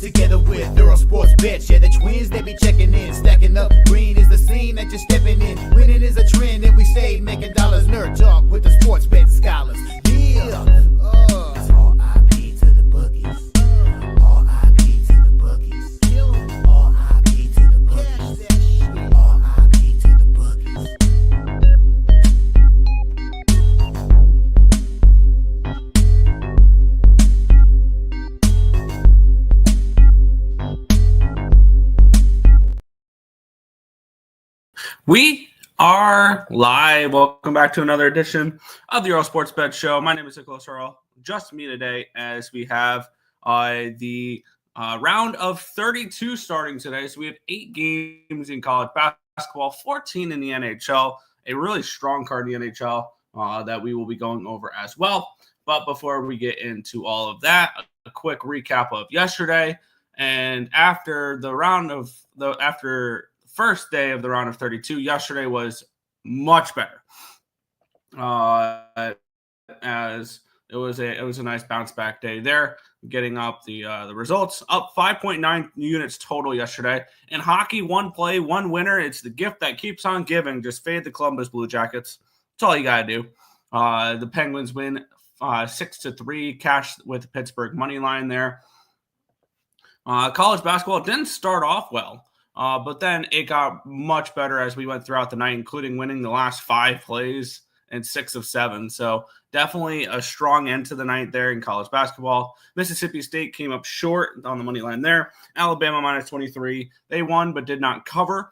Together with Earle Sports Bets, yeah, the twins, they be checking in, stacking up. Green is the scene that you're stepping in. Winning is a trend, and we stay making dollars. Nerd talk with the sports bet scholars. Yeah, it's R.I.P. to the bookies. R.I.P. to the bookies. R.I.P. to the bookies. R.I.P. to the bookies. We are live. Welcome back to another edition of the Earle Sports Bet Show. My name is Nicholas Earle. Just me today as we have the round of 32 starting today. So we have 8 games in college basketball, 14 in the NHL, a really strong card in the NHL that we will be going over as well. But before we get into all of that, a quick recap of yesterday. And after the first day of the round of 32, yesterday was much better, as it was a nice bounce back day there, getting up the results up 5.9 units total yesterday. In hockey, one play, one winner. It's the gift that keeps on giving. Just fade the Columbus Blue Jackets. That's all you gotta do. The Penguins win 6-3, cash with the Pittsburgh money line there. College basketball didn't start off well. But then it got much better as we went throughout the night, including winning the last 5 plays and 6 of 7. So definitely a strong end to the night there in college basketball. Mississippi State came up short on the money line there. Alabama minus 23. They won but did not cover.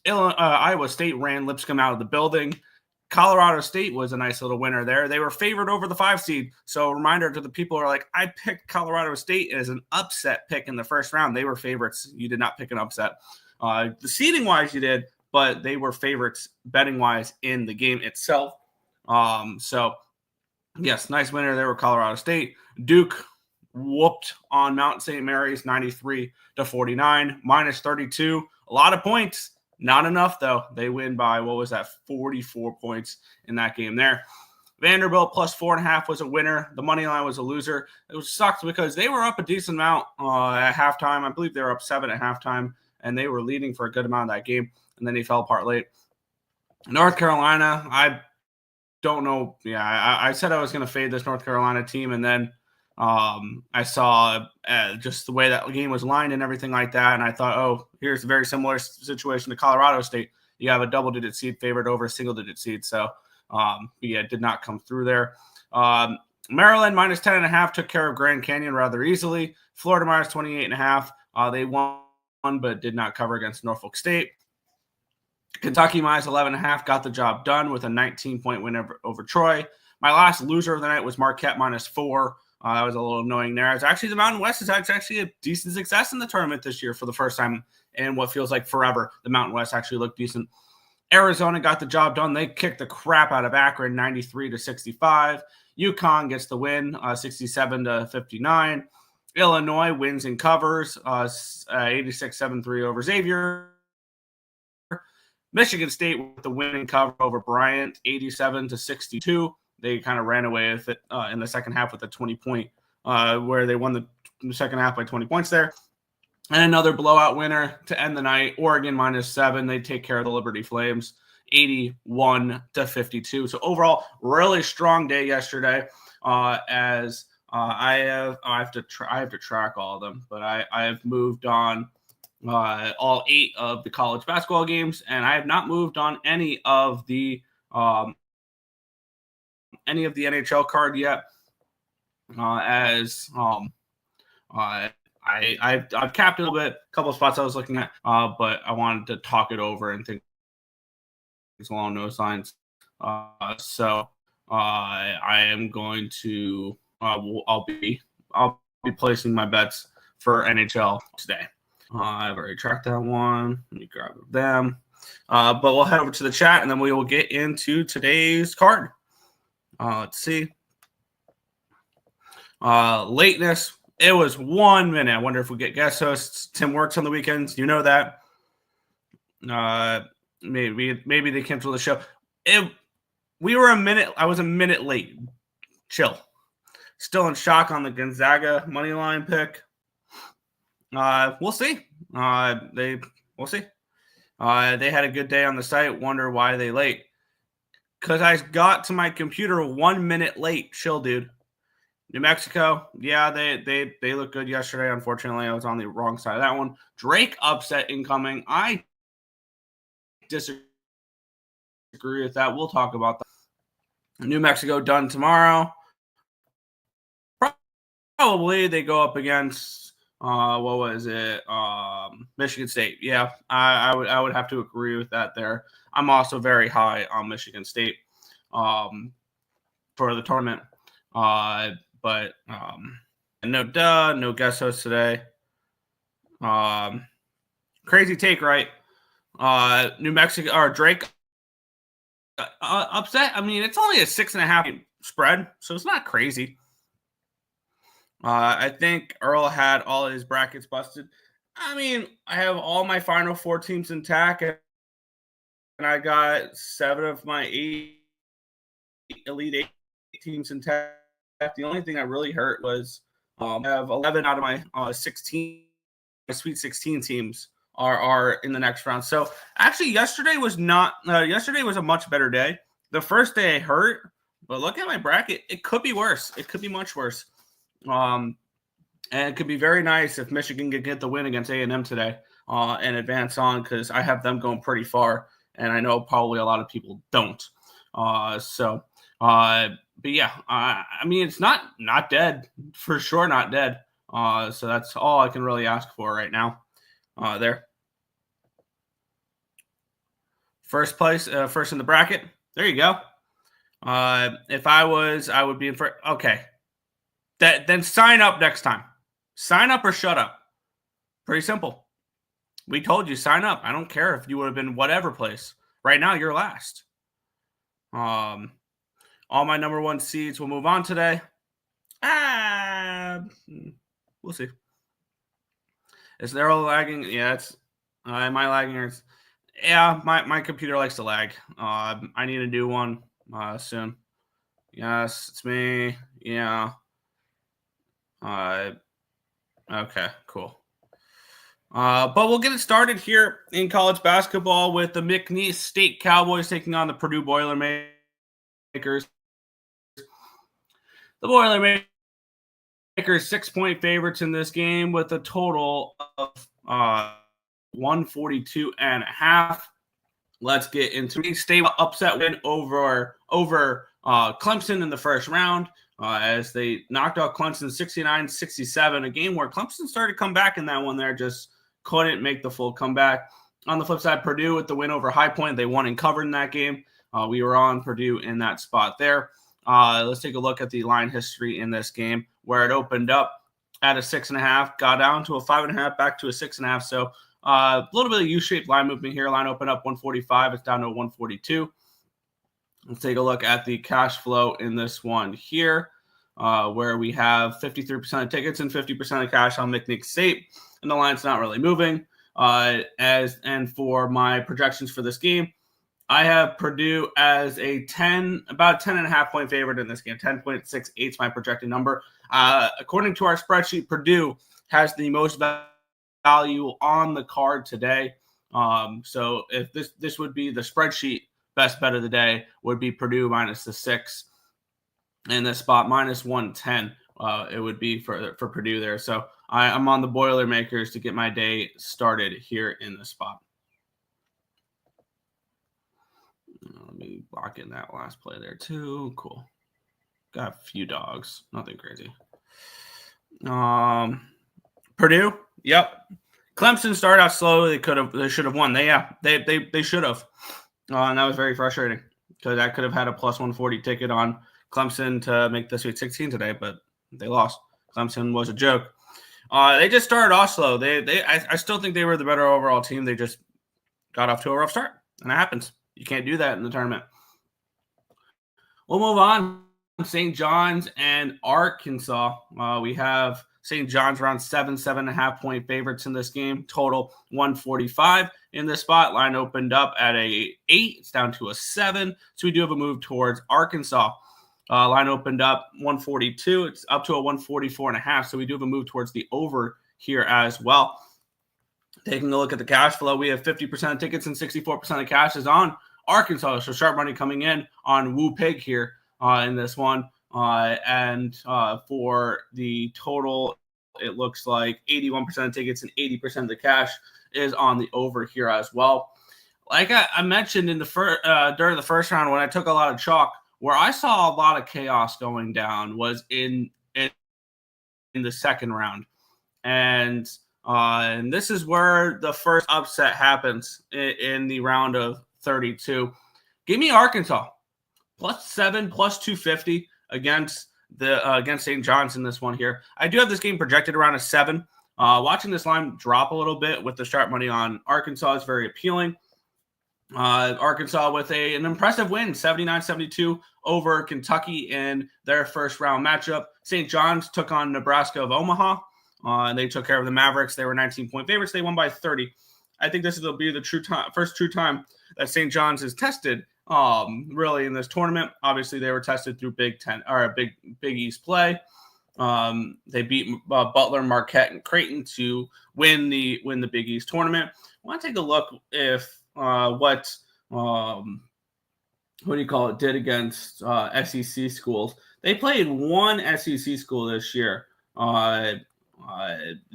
Iowa State ran Lipscomb out of the building. Colorado State was a nice little winner there. They were favored over the 5 seed. So reminder to the people who are like, I picked Colorado State as an upset pick in the first round. They were favorites. You did not pick an upset. The seeding wise you did, but they were favorites betting wise in the game itself. So yes, nice winner there with Colorado State. Duke whooped on Mount St. Mary's 93-49, minus 32. A lot of points. Not enough, though. They win by, 44 points in that game there. Vanderbilt plus 4.5 was a winner. The money line was a loser. It was sucked because they were up a decent amount at halftime. I believe they were up 7 at halftime, and they were leading for a good amount of that game, and then they fell apart late. North Carolina, I don't know. Yeah, I said I was going to fade this North Carolina team, and then I saw just the way that game was lined and everything like that, and I thought, oh, here's a very similar situation to Colorado State. You have a double-digit seed favored over a single-digit seed, so yeah, it did not come through there. Maryland minus 10.5 took care of Grand Canyon rather easily. Florida minus 28.5. They won but did not cover against Norfolk State. Kentucky minus 11.5 got the job done with a 19-point win over Troy. My last loser of the night was Marquette minus 4. That was a little annoying there. It's actually the Mountain West has actually a decent success in the tournament this year for the first time in what feels like forever. The Mountain West actually looked decent. Arizona got the job done. They kicked the crap out of Akron 93-65. UConn gets the win 67-59. Illinois wins and covers 86-73 over Xavier. Michigan State with the win and cover over Bryant 87-62. They kind of ran away with it in the second half with a 20-point where they won the second half by 20 points there. And another blowout winner to end the night, Oregon minus 7. They take care of the Liberty Flames 81-52. So overall, really strong day yesterday. As I have to track all of them, but I have moved on all 8 of the college basketball games, and I have not moved on any of the NHL card yet. I've capped it a little bit, a couple of spots I was looking at, but I wanted to talk it over and things along those lines. So I am going to I'll be placing my bets for NHL today. I've already tracked that one. Let me grab them. But we'll head over to the chat, and then we will get into today's card. Let's see. Lateness. It was 1 minute. I wonder if we get guest hosts. Tim works on the weekends. You know that. Maybe they cancel the show. We were a minute. I was a minute late. Chill. Still in shock on the Gonzaga money line pick. We'll see. We'll see. They had a good day on the site. Wonder why they late. Because I got to my computer 1 minute late. Chill, dude. New Mexico, yeah, they look good yesterday. Unfortunately, I was on the wrong side of that one. Drake upset incoming. I disagree with that. We'll talk about that. New Mexico done tomorrow. Probably they go up against what was it? Michigan State. Yeah, I would have to agree with that there. I'm also very high on Michigan State for the tournament. But no guest host today. Crazy take, right? New Mexico or Drake upset. I mean, it's only a 6.5 spread, so it's not crazy. I think Earle had all his brackets busted. I mean, I have all my Final Four teams intact, and I got 7 of my 8 Elite 8 teams intact. The only thing that really hurt was I have 11 out of my 16 Sweet 16 teams are in the next round. So actually, yesterday was not. Yesterday was a much better day. The first day I hurt, but look at my bracket. It could be worse. It could be much worse. And it could be very nice if Michigan could get the win against A&M today and advance on, because I have them going pretty far, and I know probably a lot of people don't. But yeah, I mean, it's not dead, for sure, not dead. So that's all I can really ask for right now. There. First place, first in the bracket. There you go. If I would be in first. Okay. Then sign up next time. Sign up or shut up. Pretty simple. We told you, sign up. I don't care if you would have been whatever place. Right now, you're last. All my number 1 seeds will move on today. We'll see. Is there all lagging? Yeah, it's. Am I lagging? Yeah, my computer likes to lag. I need a new one soon. Yes, it's me. Yeah. Okay, cool. But we'll get it started here in college basketball with the McNeese State Cowboys taking on the Purdue Boilermakers. The Boilermakers 6-point favorites in this game with a total of 142.5. Let's get into it. State upset win over Clemson in the first round as they knocked out Clemson 69-67, a game where Clemson started to come back in that one there, just couldn't make the full comeback. On the flip side, Purdue with the win over High Point. They won and covered in that game. We were on Purdue in that spot there. Let's take a look at the line history in this game, where it opened up at a 6.5, got down to a 5.5, back to a 6.5. So a little bit of U-shaped line movement here. Line opened up 145. It's down to 142. Let's take a look at the cash flow in this one here, where we have 53% of tickets and 50% of cash on McNeese State, and the line's not really moving. And for my projections for this game, I have Purdue as about 10.5 point favorite in this game. 10.68 is my projected number. According to our spreadsheet, Purdue has the most value on the card today. So if this would be the spreadsheet best bet of the day, would be Purdue minus the 6. And this spot minus 110, it would be for Purdue there. So I'm on the Boilermakers to get my day started here in the spot. Let me lock in that last play there too. Cool. Got a few dogs. Nothing crazy. Purdue. Yep. Clemson started out slow. They should have won. They should have. And that was very frustrating because I could have had a plus 140 ticket on Clemson to make the Sweet 16 today, but they lost. Clemson was a joke. They just started off slow. I still think they were the better overall team. They just got off to a rough start, and it happens. You can't do that in the tournament. We'll move on. St. John's and Arkansas. We have St. John's around 7.5 point favorites in this game. Total 145 in this spot. Line opened up at a 8. It's down to a 7. So we do have a move towards Arkansas. Line opened up 142. It's up to a 144.5. So we do have a move towards the over here as well. Taking a look at the cash flow, we have 50% of tickets and 64% of cash is on Arkansas. So sharp money coming in on Woo Pig here in this one. For the total, it looks like 81% of tickets and 80% of the cash is on the over here as well. Like I mentioned in the during the first round when I took a lot of chalk, where I saw a lot of chaos going down was in the second round. And this is where the first upset happens in the round of 32. Give me Arkansas +7, +250 against St. John's in this one here. I do have this game projected around a 7. Watching this line drop a little bit with the sharp money on Arkansas is very appealing. Arkansas with an impressive win, 79-72 over Kentucky in their first round matchup. St. John's took on Nebraska of Omaha. And they took care of the Mavericks. They were 19-point favorites. They won by 30. I think this will be the first true time that St. John's is tested really in this tournament. Obviously, they were tested through Big East play. They beat Butler, Marquette, and Creighton to win the Big East tournament. I want to take a look if what did against SEC schools. They played one SEC school this year,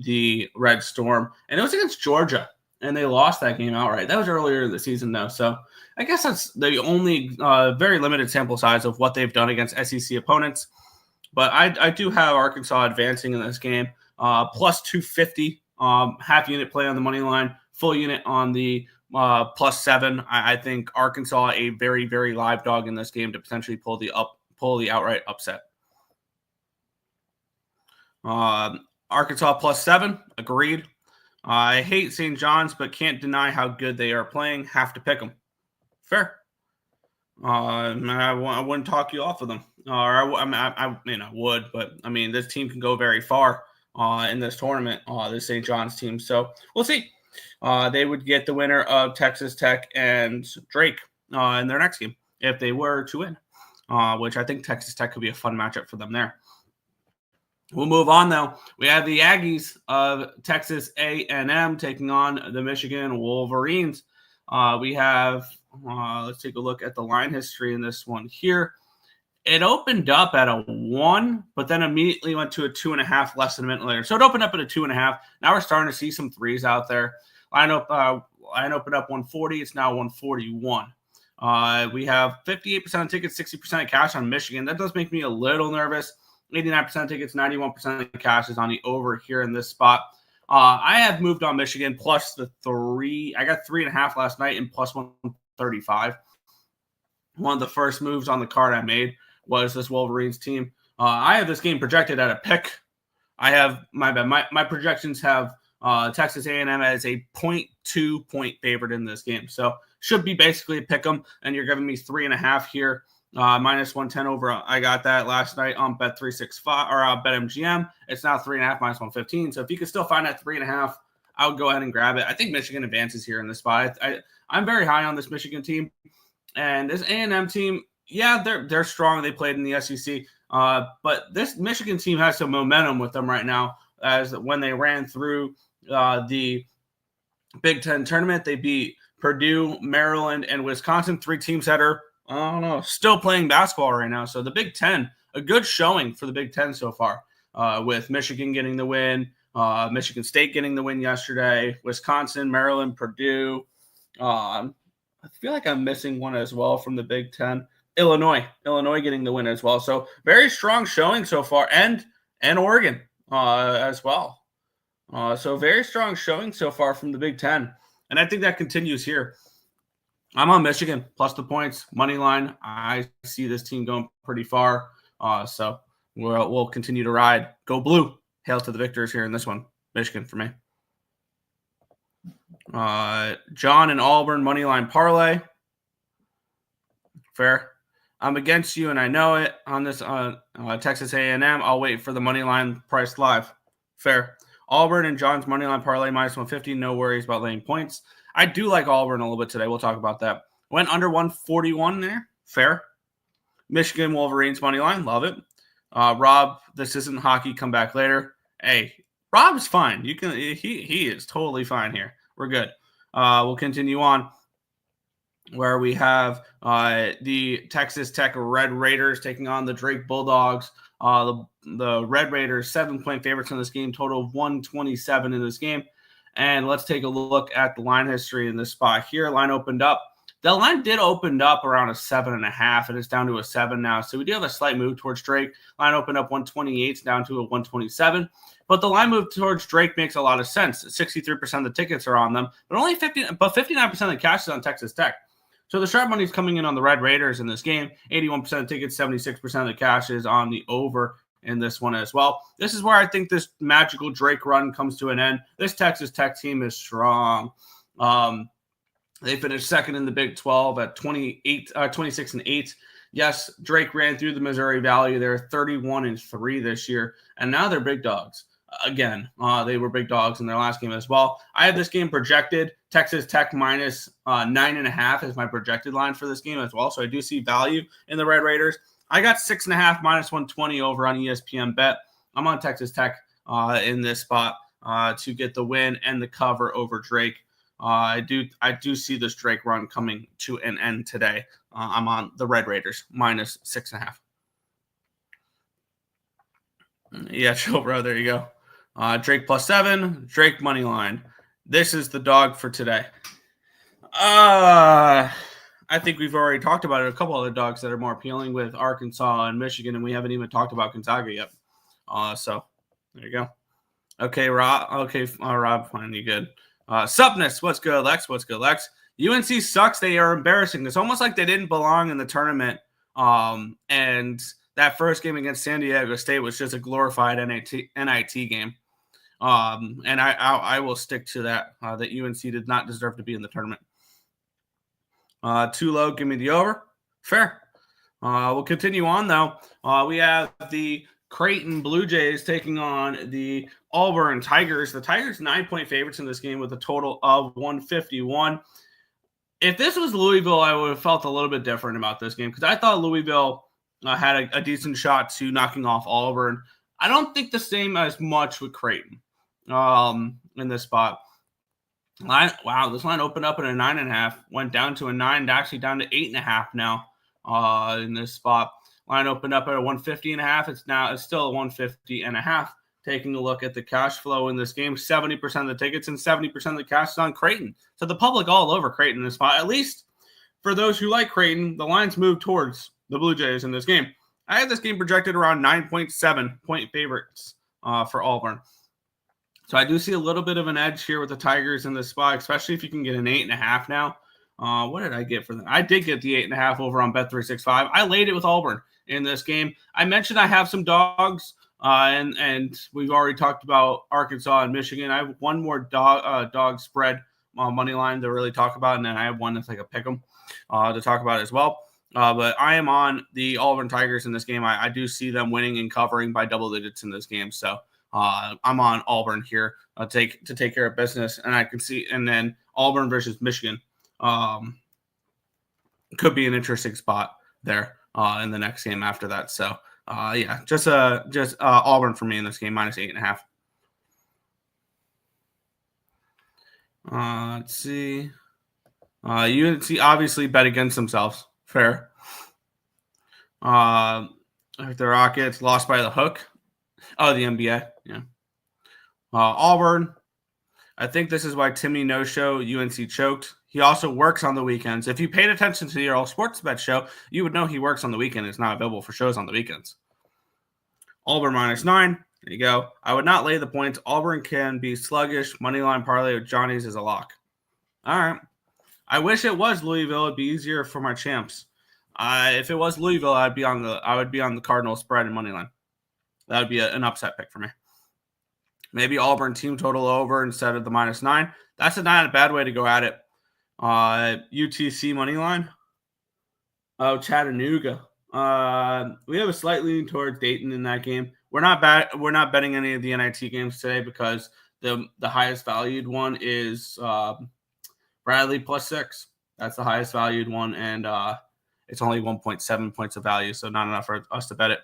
the Red Storm, and it was against Georgia, and they lost that game outright. That was earlier in the season, though, so I guess that's the only very limited sample size of what they've done against SEC opponents. But I do have Arkansas advancing in this game, +250, half unit play on the money line, full unit on the +7. I think Arkansas a very, very live dog in this game to potentially pull the outright upset. Arkansas +7, agreed. I hate St. John's, but can't deny how good they are playing. Have to pick them. Fair. I wouldn't talk you off of them. I would, but I mean, this team can go very far in this tournament, this St. John's team. So we'll see. They would get the winner of Texas Tech and Drake in their next game if they were to win, which I think Texas Tech could be a fun matchup for them there. We'll move on, though. We have the Aggies of Texas A&M taking on the Michigan Wolverines. We have, let's take a look at the line history in this one here. It opened up at a 1, but then immediately went to a 2.5 less than a minute later. So it opened up at a 2.5. Now we're starting to see some threes out there. Line opened up 140. It's now 141. We have 58% of tickets, 60% of cash on Michigan. That does make me a little nervous. 89% of tickets, 91% of the cash is on the over here in this spot. I have moved on Michigan plus the 3. I got 3.5 last night and plus 135. One of the first moves on the card I made was this Wolverines team. I have this game projected at a pick. I have my projections have Texas A&M as a 0.2 point favorite in this game. So should be basically a pick 'em, and you're giving me 3.5 here. Minus 110 over. I got that last night on Bet365 or BetMGM. It's now 3.5 minus 115. So if you can still find that 3.5, I would go ahead and grab it. I think Michigan advances here in this spot. I'm very high on this Michigan team, and this A&M team. Yeah, they're strong. They played in the SEC, but this Michigan team has some momentum with them right now. As when they ran through the Big Ten tournament, they beat Purdue, Maryland, and Wisconsin. 3 teams that are still playing basketball right now. So the Big Ten, a good showing for the Big Ten so far, with Michigan getting the win, Michigan State getting the win yesterday, Wisconsin, Maryland, Purdue. I feel like I'm missing one as well from the Big Ten. Illinois getting the win as well. So very strong showing so far, and Oregon as well. So very strong showing so far from the Big Ten. And I think that continues here. I'm on Michigan plus the points, money line. I see this team going pretty far. So we'll continue to ride. Go blue. Hail to the victors here in this one. Michigan for me. John and Auburn money line parlay. Fair. I'm against you, and I know it on this Texas A&M. I'll wait for the money line price live. Fair. Auburn and John's money line parlay minus 150. No worries about laying points. I do like Auburn a little bit today. We'll talk about that. Went under 141 there. Fair. Michigan Wolverines money line. Love it. Rob, this isn't hockey. Come back later. Hey, Rob's fine. You can he is totally fine here. We're good. We'll continue on where we have the Texas Tech Red Raiders taking on the Drake Bulldogs. The Red Raiders 7-point favorites in this game, total of 127 in this game. And let's take a look at the line history in this spot here. Line opened up. The line did open up around a 7.5, and it's down to a 7 now. So we do have a slight move towards Drake. Line opened up 128, down to a 127. But the line move towards Drake makes a lot of sense. 63% of the tickets are on them, but 59% of the cash is on Texas Tech. So the sharp money is coming in on the Red Raiders in this game. 81% of the tickets, 76% of the cash is on the over in this one as well. This is where I think this magical Drake run comes to an end. This Texas Tech team is strong. They finished second in the Big 12 at 26-8. Yes, Drake ran through the Missouri Valley. They're 31-3 this year, and now they're big dogs. Again, they were big dogs in their last game as well. I have this game projected. Texas Tech minus 9.5 is my projected line for this game as well. So I do see value in the Red Raiders. I got 6.5 minus 120 over on ESPN Bet. I'm on Texas Tech in this spot to get the win and the cover over Drake. I do see this Drake run coming to an end today. I'm on the Red Raiders minus 6.5. Yeah, chill, bro. There you go. Drake plus 7. Drake money line. This is the dog for today. I think we've already talked about it. A couple other dogs that are more appealing with Arkansas and Michigan, and we haven't even talked about Gonzaga yet. So there you go. Okay, Rob. Okay, Rob, fine. You good? Supness, what's good, Lex? What's good, Lex? UNC sucks. They are embarrassing. It's almost like they didn't belong in the tournament. And that first game against San Diego State was just a glorified NIT game. And I will stick to that. That UNC did not deserve to be in the tournament. Too low. Give me the over. Fair. We'll continue on though. We have the Creighton Blue Jays taking on the Auburn Tigers. The Tigers 9-point favorites in this game with a total of 151. If this was Louisville, I would have felt a little bit different about this game because I thought Louisville had a decent shot to knocking off Auburn. I don't think the same as much with Creighton in this spot. Wow, this line opened up at a 9.5, went down to a 9, actually down to 8.5 now in this spot. Line opened up at a 150.5. It's still a 150.5. Taking a look at the cash flow in this game, 70% of the tickets and 70% of the cash is on Creighton. So the public all over Creighton in this spot. At least for those who like Creighton, the lines move towards the Blue Jays in this game. I have this game projected around 9.7 point favorites for Auburn. So I do see a little bit of an edge here with the Tigers in this spot, especially if you can get an 8.5 now. What did I get for that? I did get the 8.5 over on Bet365. I laid it with Auburn in this game. I mentioned I have some dogs, and we've already talked about Arkansas and Michigan. I have one more dog spread money line to really talk about, and then I have one that's like a pick 'em to talk about as well. But I am on the Auburn Tigers in this game. I do see them winning and covering by double digits in this game. So I'm on Auburn here to take care of business, and I can see, and then Auburn versus Michigan could be an interesting spot there in the next game after that. So yeah, just Auburn for me in this game minus 8.5. Let's see. UNC obviously bet against themselves. Fair. The Rockets lost by the hook. Oh, the NBA. Yeah. Auburn. I think this is why Timmy no-show UNC choked. He also works on the weekends. If you paid attention to the Earle Sports Bet show, you would know he works on the weekend. It's not available for shows on the weekends. Auburn minus 9. There you go. I would not lay the points. Auburn can be sluggish. Moneyline parlay with Johnny's is a lock. All right. I wish it was Louisville. It'd be easier for my champs. If it was Louisville, I would be on the Cardinal spread and moneyline. That would be an upset pick for me. Maybe Auburn team total over instead of the minus 9. That's not a bad way to go at it. UTC money line. Oh, Chattanooga. We have a slight lean towards Dayton in that game. We're not betting any of the NIT games today because the highest valued one is Bradley plus 6. That's the highest valued one, and it's only 1.7 points of value, so not enough for us to bet it.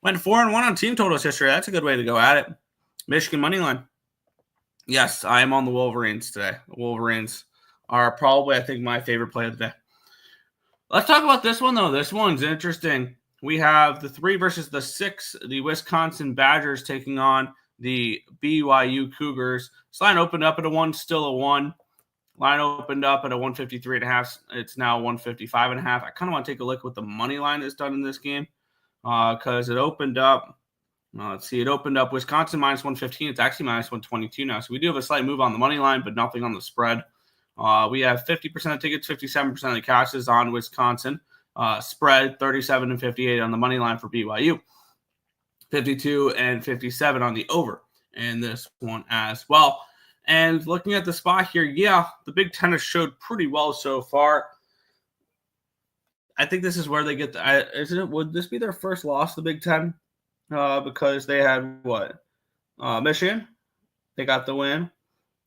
Went 4-1 on team totals history. That's a good way to go at it. Michigan money line. Yes, I am on the Wolverines today. The Wolverines are probably, I think, my favorite play of the day. Let's talk about this one, though. This one's interesting. We have the 3 versus the 6, the Wisconsin Badgers taking on the BYU Cougars. This line opened up at a 1, still a 1. Line opened up at a 153.5. It's now 155.5. I kind of want to take a look at what the money line has done in this game because it opened up. Let's see. It opened up Wisconsin minus 115. It's actually minus 122 now. So we do have a slight move on the money line, but nothing on the spread. We have 50% of tickets, 57% of the cashes on Wisconsin. Spread 37 and 58 on the money line for BYU. 52 and 57 on the over in this one as well. And looking at the spot here, yeah, the Big Ten has showed pretty well so far. I think this is where they get would this be their first loss, the Big Ten? Because they had what? Michigan. They got the win.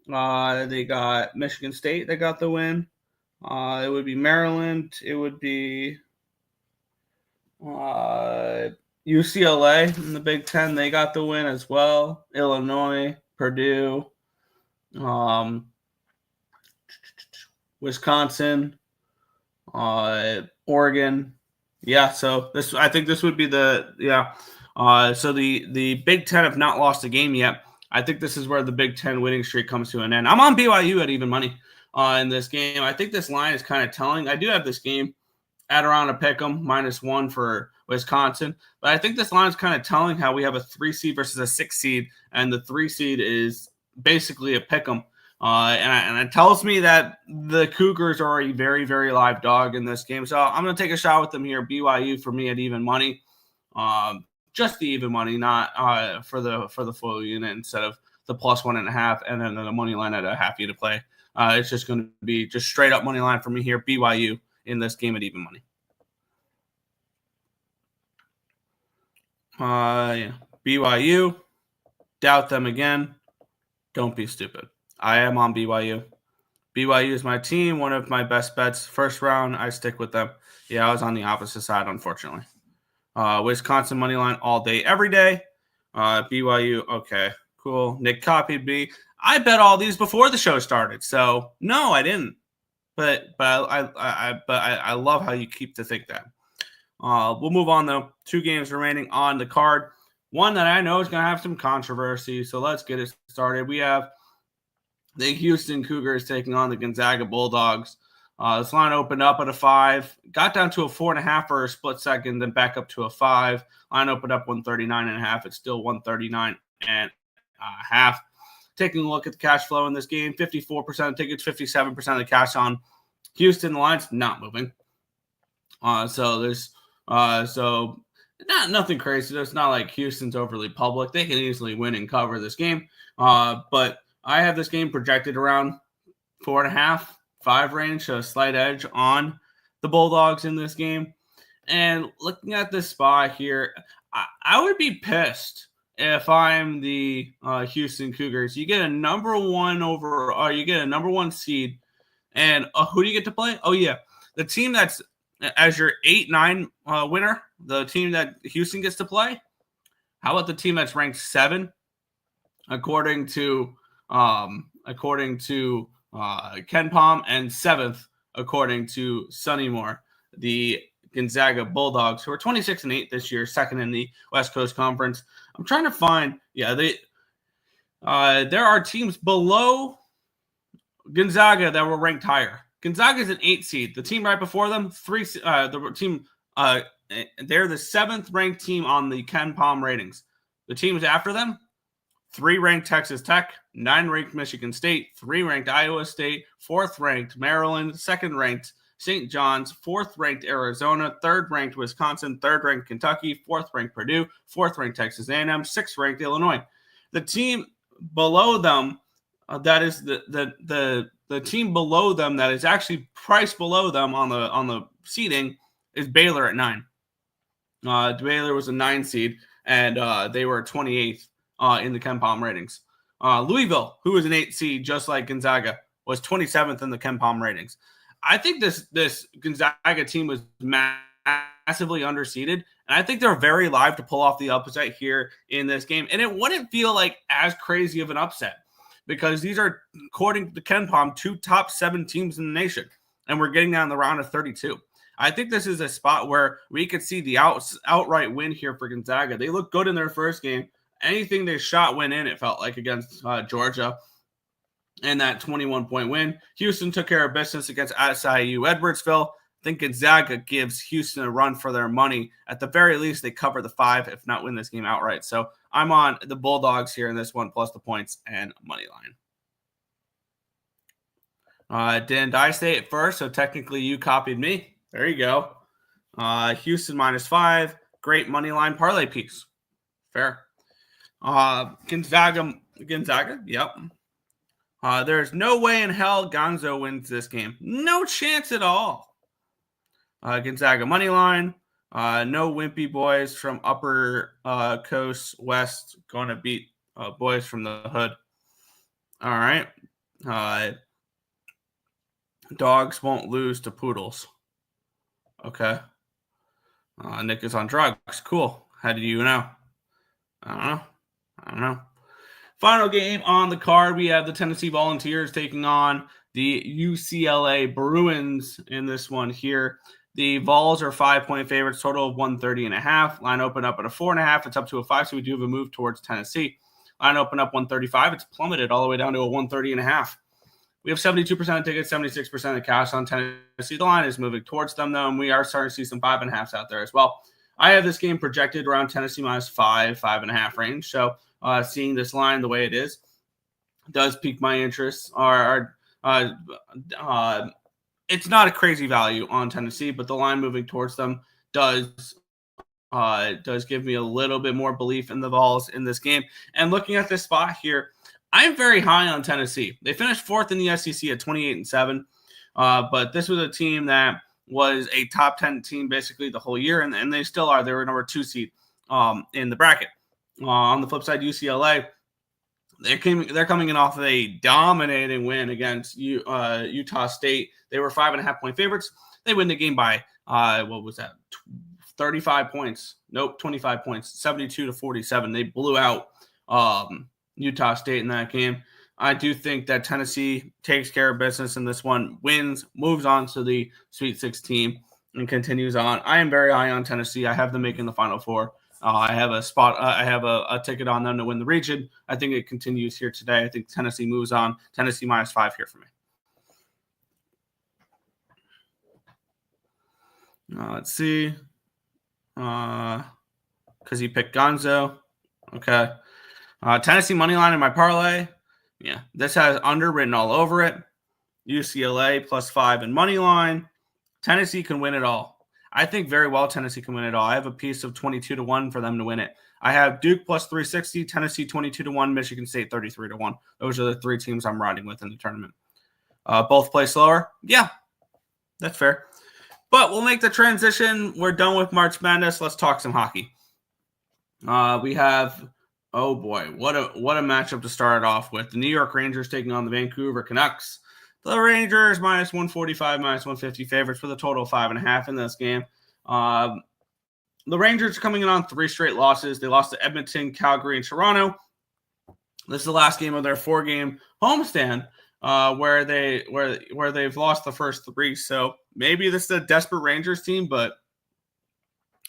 They got Michigan State. They got the win. It would be Maryland. It would be UCLA in the Big Ten. They got the win as well. Illinois, Purdue, Wisconsin, Oregon. Yeah, so I think this would be so the Big Ten have not lost a game yet. I think this is where the Big Ten winning streak comes to an end. I'm on BYU at even money in this game. I think this line is kind of telling. I do have this game at around a pick'em, -1 for Wisconsin. But I think this line is kind of telling how we have a 3 seed versus a 6 seed, and the 3 seed is basically a pick'em. And it tells me that the Cougars are a very, very live dog in this game. So I'm going to take a shot with them here. BYU for me at even money. Just the even money, not for the full unit instead of the +1.5 and then the money line at a half unit play. It's just going to be just straight up money line for me here. BYU in this game at even money. BYU, doubt them again. Don't be stupid. I am on BYU. BYU is my team, one of my best bets. First round, I stick with them. Yeah, I was on the opposite side, unfortunately. Wisconsin money line all day, every day. BYU, okay, cool. Nick copied me. I bet all these before the show started, so no, I didn't. But I love how you keep to think that. We'll move on though. 2 games remaining on the card. One that I know is going to have some controversy, so let's get it started. We have the Houston Cougars taking on the Gonzaga Bulldogs. This line opened up at a 5, got down to a 4.5 for a split second, then back up to a 5. Line opened up 139.5. It's still 139.5. Taking a look at the cash flow in this game, 54% of tickets, 57% of the cash on Houston. The line's not moving. So there's nothing crazy. It's not like Houston's overly public. They can easily win and cover this game. But I have this game projected around 4.5, 5 range, so a slight edge on the Bulldogs in this game. And looking at this spot here, I would be pissed if I'm the Houston Cougars. You get a number 1 seed, and who do you get to play? Oh yeah, the team that's as your 8-9 winner, the team that Houston gets to play. How about the team that's ranked 7, according to Ken Palm, and 7th according to Sonny Moore, the Gonzaga Bulldogs, who are 26-8 this year, 2nd in the West Coast Conference. I'm trying to find, there are teams below Gonzaga that were ranked higher. Gonzaga is an 8 seed. The team right before them, they're the 7th ranked team on the Ken Palm ratings. The teams after them, 3 ranked Texas Tech, 9 ranked Michigan State, 3 ranked Iowa State, 4th ranked Maryland, 2nd ranked St. John's, 4th ranked Arizona, 3rd ranked Wisconsin, 3rd ranked Kentucky, 4th ranked Purdue, 4th ranked Texas A&M, 6th ranked Illinois. The team below them, that is the team below them that is actually priced below them on the seeding, is Baylor at 9. Baylor was a 9 seed, and they were 28th in the Ken Palm ratings. Louisville, who was an 8 seed just like Gonzaga, was 27th in the Ken Palm ratings. I think this Gonzaga team was massively underseeded, and I think they're very live to pull off the upset here in this game. And it wouldn't feel like as crazy of an upset because these are, according to KenPom, 2 top 7 teams in the nation, and we're getting down the round of 32. I think this is a spot where we could see the outright win here for Gonzaga. They looked good in their first game. Anything they shot went in, it felt like, against Georgia. And that 21-point win. Houston took care of business against SIU Edwardsville. I think Gonzaga gives Houston a run for their money. At the very least, they cover the 5, if not win this game outright. So I'm on the Bulldogs here in this one, plus the points and money line. Didn't I say it first? So technically you copied me. There you go. Houston -5. Great money line parlay piece. Fair. Gonzaga. Yep. There's no way in hell Gonzo wins this game. No chance at all. Gonzaga money line. No wimpy boys from upper coast west going to beat boys from the hood. All right. Dogs won't lose to poodles. Okay. Nick is on drugs. Cool. How do you know? I don't know. Final game on the card, we have the Tennessee Volunteers taking on the UCLA Bruins in this one here. The Vols are 5-point favorites, total of 130.5. Line open up at a 4.5. It's up to a 5, so we do have a move towards Tennessee. Line open up 135. It's plummeted all the way down to a 130.5. We have 72% of tickets, 76% of cash on Tennessee. The line is moving towards them, though, and we are starting to see some 5.5s out there as well. I have this game projected around Tennessee -5, 5.5 range. So seeing this line the way it is does pique my interest. It's not a crazy value on Tennessee, but the line moving towards them does give me a little bit more belief in the Vols in this game. And looking at this spot here, I'm very high on Tennessee. They finished 4th in the SEC at 28-7, but this was a team that was a top 10 team basically the whole year, and they still are. They were number 2 seed in the bracket. On the flip side, UCLA, they're coming in off of a dominating win against Utah State. They were 5.5-point favorites. They win the game by 35 points. Nope, 25 points, 72-47. They blew out Utah State in that game. I do think that Tennessee takes care of business in this one, wins, moves on to the Sweet 16, and continues on. I am very high on Tennessee. I have them making the Final Four. I have a spot. I have a ticket on them to win the region. I think it continues here today. I think Tennessee moves on. Tennessee -5 here for me. Let's see. Because he picked Gonzo. Okay. Tennessee money line in my parlay. Yeah, this has underwritten all over it. UCLA +5 in money line. Tennessee can win it all. I think very well Tennessee can win it all. I have a piece of 22-1 for them to win it. I have Duke +360, Tennessee 22-1, Michigan State 33-1. Those are the 3 teams I'm riding with in the tournament. Both play slower. Yeah, that's fair. But we'll make the transition. We're done with March Madness. Let's talk some hockey. We have, oh boy, what a matchup to start off with. The New York Rangers taking on the Vancouver Canucks. The Rangers -145, -150 favorites with a total of 5.5 in this game. The Rangers are coming in on 3 straight losses. They lost to Edmonton, Calgary, and Toronto. This is the last game of their 4-game homestand, where they've lost the first 3. So maybe this is a desperate Rangers team, but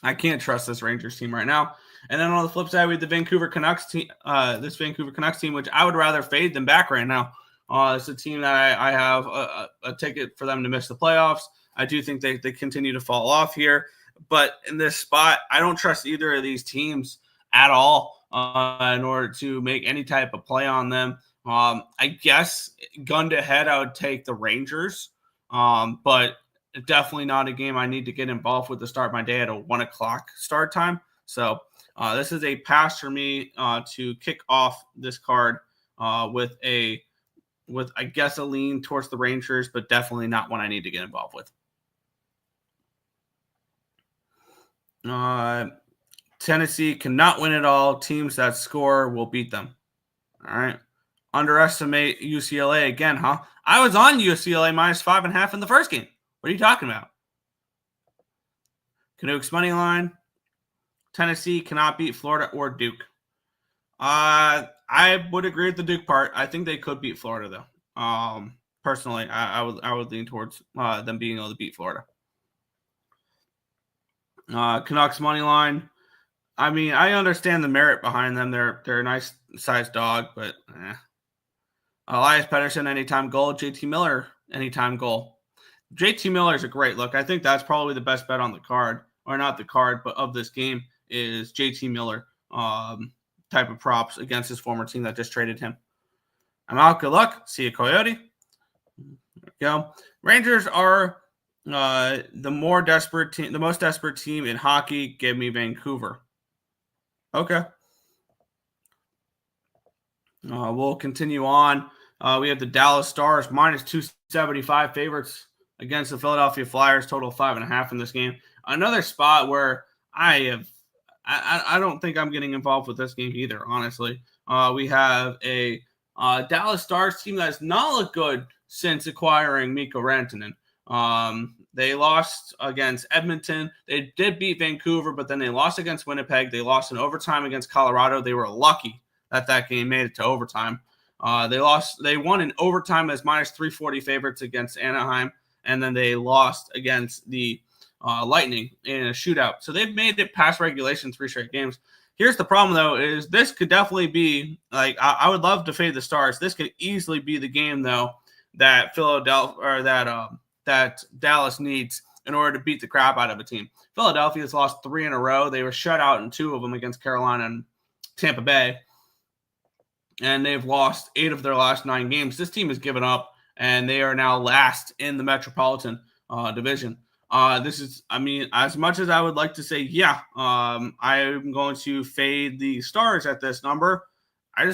I can't trust this Rangers team right now. And then on the flip side, we have the Vancouver Canucks team. This Vancouver Canucks team, which I would rather fade than back right now. It's a team that I have a ticket for them to miss the playoffs. I do think they continue to fall off here. But in this spot, I don't trust either of these teams at all in order to make any type of play on them. I guess gun to head, I would take the Rangers. But definitely not a game I need to get involved with to start my day at a 1 o'clock start time. So this is a pass for me to kick off this card with I guess a lean towards the Rangers, but definitely not one I need to get involved with. Tennessee cannot win it all. Teams that score will beat them. All right. Underestimate UCLA again, huh? I was on UCLA -5.5 in the first game. What are you talking about? Canucks money line. Tennessee cannot beat Florida or Duke. I would agree with the Duke part. I think they could beat Florida though. Personally, I would lean towards them being able to beat Florida. Canucks money line. I mean, I understand the merit behind them. They're a nice sized dog, but Elias Pettersson anytime goal. JT Miller anytime goal. JT Miller is a great look. I think that's probably the best bet on the card, or not the card, but of this game is JT Miller type of props against his former team that just traded him. I'm out. Good luck. See you, Coyote. There we go. Rangers are the most desperate team in hockey. Give me Vancouver. Okay. We'll continue on. We have the Dallas Stars minus 275 favorites against the Philadelphia Flyers, total 5.5 in this game. Another spot where I don't think I'm getting involved with this game either, honestly. We have a Dallas Stars team that has not looked good since acquiring Mikko Rantanen. They lost against Edmonton. They did beat Vancouver, but then they lost against Winnipeg. They lost in overtime against Colorado. They were lucky that game made it to overtime. They won in overtime as minus 340 favorites against Anaheim, and then they lost against the Lightning in a shootout. So they've made it past regulation 3 straight games. Here's the problem, though, is this could definitely be, like, I would love to fade the Stars. This could easily be the game, though, that Philadelphia or that Dallas needs in order to beat the crap out of a team. Philadelphia has lost 3 in a row. They were shut out in 2 of them against Carolina and Tampa Bay, and they've lost 8 of their last 9 games. This team has given up, and they are now last in the Metropolitan Division. This is, I mean, as much as I would like to say, yeah, I'm going to fade the Stars at this number, I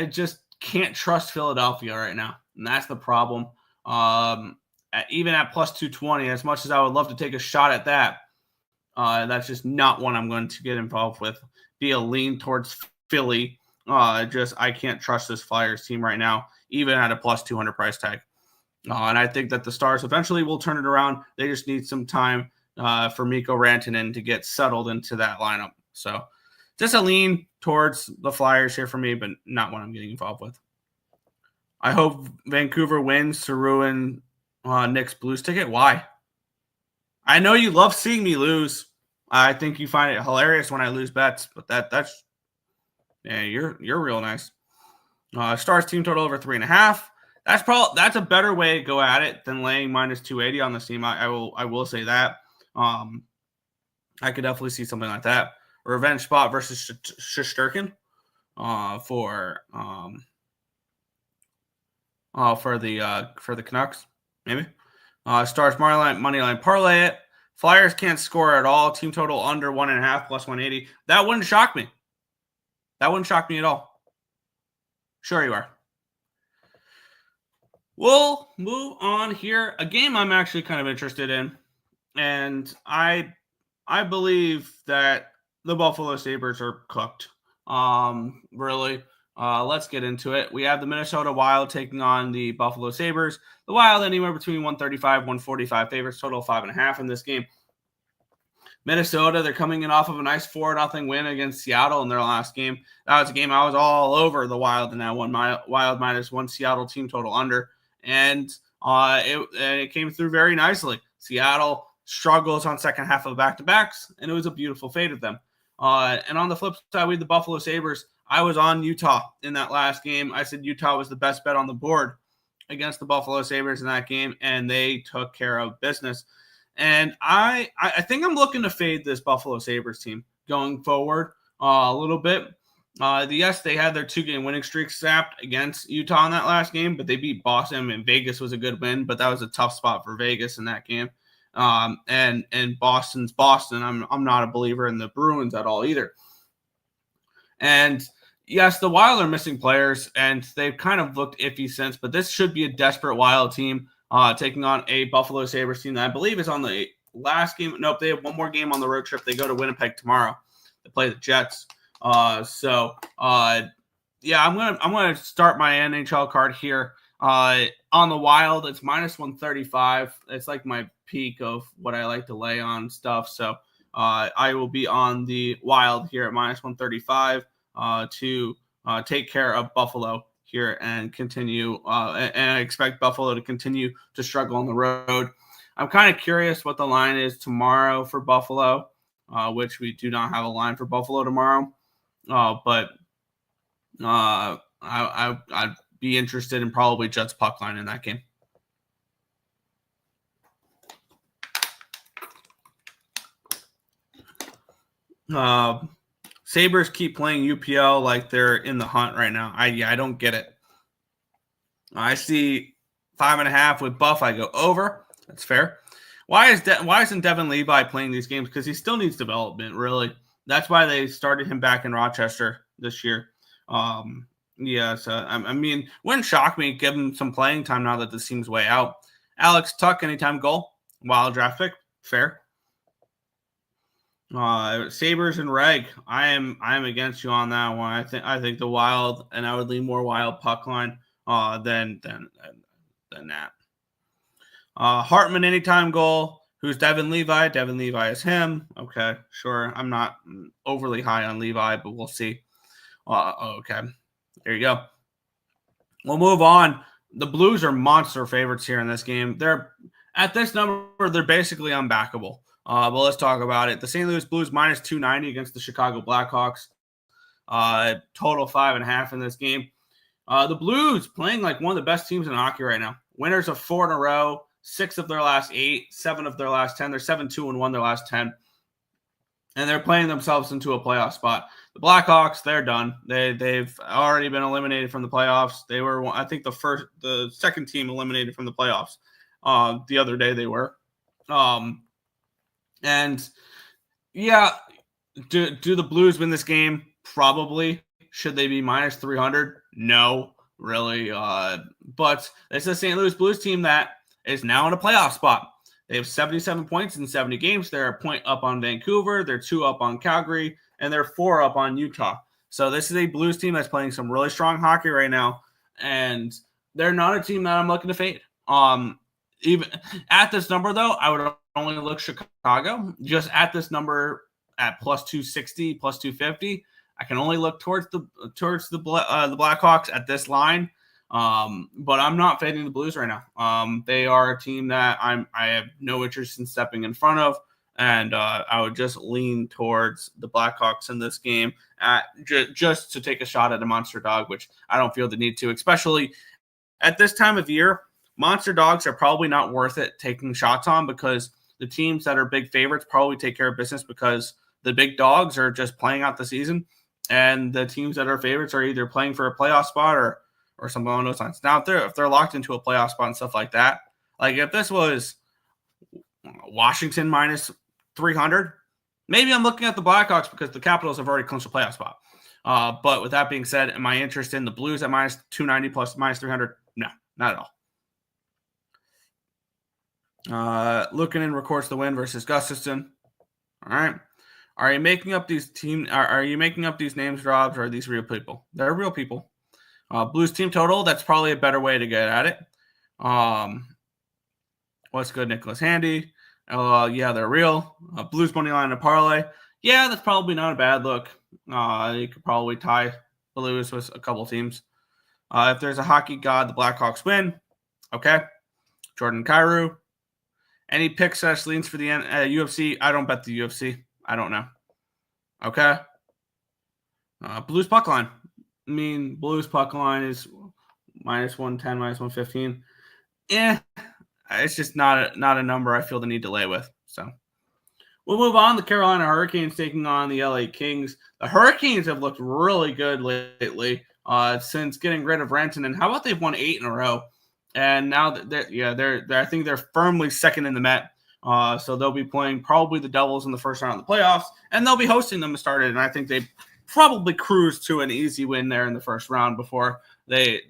just can't trust Philadelphia right now. And that's the problem. Even at plus 220, as much as I would love to take a shot at that, that's just not one I'm going to get involved with. Be a lean towards Philly. I can't trust this Flyers team right now, even at a plus 200 price tag. And I think that the Stars eventually will turn it around. They just need some time for Mikko Rantanen to get settled into that lineup. So just a lean towards the Flyers here for me, but not one I'm getting involved with. I hope Vancouver wins to ruin Nick's Blues ticket. Why? I know you love seeing me lose. I think you find it hilarious when I lose bets, but that's you're real nice. Stars team total over 3.5. That's a better way to go at it than laying minus 280 on this team. I will say that. I could definitely see something like that. Revenge spot versus Shesterkin for the Canucks, maybe. Stars money line parlay it. Flyers can't score at all. Team total under 1.5 plus 180. That wouldn't shock me. That wouldn't shock me at all. Sure you are. We'll move on here. A game I'm actually kind of interested in, and I believe that the Buffalo Sabres are cooked. Really. Let's get into it. We have the Minnesota Wild taking on the Buffalo Sabres. The Wild anywhere between 135, 145 favorites, total 5.5 in this game. Minnesota, they're coming in off of a nice 4-0 win against Seattle in their last game. That was a game I was all over the Wild in that one. Wild minus 1 Seattle team total under. And it came through very nicely. Seattle struggles on second half of back-to-backs, and it was a beautiful fate of them. And on the flip side, we had the Buffalo Sabres. I was on Utah in that last game. I said Utah was the best bet on the board against the Buffalo Sabres in that game, and they took care of business. And I think I'm looking to fade this Buffalo Sabres team going forward a little bit. Yes, they had their 2-game winning streak sapped against Utah in that last game, but they beat Boston, and Vegas was a good win, but that was a tough spot for Vegas in that game. And Boston's Boston. I'm not a believer in the Bruins at all either. And yes, the Wild are missing players, and they've kind of looked iffy since, but this should be a desperate Wild team taking on a Buffalo Sabres team that I believe is on the last game. Nope, they have one more game on the road trip. They go to Winnipeg tomorrow. They play the Jets. Yeah, I'm gonna start my NHL card here. On the Wild, it's minus 135. It's like my peak of what I like to lay on stuff. So I will be on the Wild here at minus 135 to take care of Buffalo here and continue. And I expect Buffalo to continue to struggle on the road. I'm kind of curious what the line is tomorrow for Buffalo, which we do not have a line for Buffalo tomorrow. But I'd be interested in probably Jets puck line in that game. Sabres keep playing UPL like they're in the hunt right now. I don't get it. I see 5.5 with Buff. I go over. That's fair. Why isn't Devin Levi playing these games? Because he still needs development, really. That's why they started him back in Rochester this year. I mean, wouldn't shock me. Give him some playing time now that this team's way out. Alex Tuck, anytime goal. Wild draft pick. Fair. Sabres and Reg. I am against you on that one. I think the Wild, and I would lean more Wild puck line than that. Hartman anytime goal. Who's Devin Levi? Devin Levi is him. Okay, sure. I'm not overly high on Levi, but we'll see. Okay, there you go. We'll move on. The Blues are monster favorites here in this game. They're at this number. They're basically unbackable. But let's talk about it. The St. Louis Blues minus 290 against the Chicago Blackhawks. Total 5.5 in this game. The Blues playing like one of the best teams in hockey right now. Winners of 4 in a row, 6 of their last 8, 7 of their last 10. They're 7-2-1 their last 10. And they're playing themselves into a playoff spot. The Blackhawks, they're done. They've already been eliminated from the playoffs. They were, I think, the second team eliminated from the playoffs. The other day they were. And yeah, do the Blues win this game? Probably. Should they be minus 300? No, really. But it's the St. Louis Blues team that is now in a playoff spot. They have 77 points in 70 games. They're a point up on Vancouver. They're 2 up on Calgary, and they're 4 up on Utah. So this is a Blues team that's playing some really strong hockey right now, and they're not a team that I'm looking to fade. Even at this number, though, I would only look Chicago. Just at this number at plus 260, plus 250, I can only look towards the Blackhawks at this line. But I'm not fading the Blues right now. They are a team that I have no interest in stepping in front of, and I would just lean towards the Blackhawks in this game just to take a shot at a monster dog, which I don't feel the need to, especially at this time of year. Monster dogs are probably not worth it taking shots on because the teams that are big favorites probably take care of business because the big dogs are just playing out the season, and the teams that are favorites are either playing for a playoff spot or something along those lines. Now, if they're locked into a playoff spot and stuff like that, like if this was Washington minus 300, maybe I'm looking at the Blackhawks because the Capitals have already clinched a playoff spot. But with that being said, am I interested in the Blues at minus 290 plus minus 300? No, not at all. Looking in records the win versus Gustafson. All right. Are you making up these names, Robs, or are these real people? They're real people. Blues team total, that's probably a better way to get at it. What's good, Nicholas Handy? Yeah, they're real. Blues money line and parlay. Yeah, that's probably not a bad look. You could probably tie Blues with a couple teams. If there's a hockey god, the Blackhawks win. Okay. Jordan Kyrou. Any picks / leans for the UFC? I don't bet the UFC. I don't know. Okay. Blues puck line. I mean, Blues puck line is minus 110, minus 115. It's just not a number I feel the need to lay with. So we'll move on. The Carolina Hurricanes taking on the LA Kings. The Hurricanes have looked really good lately since getting rid of Renton. And how about they've won 8 in a row? And now I think they're firmly second in the Met. So they'll be playing probably the Devils in the first round of the playoffs, and they'll be hosting them to start it. And I think they probably cruise to an easy win there in the first round before they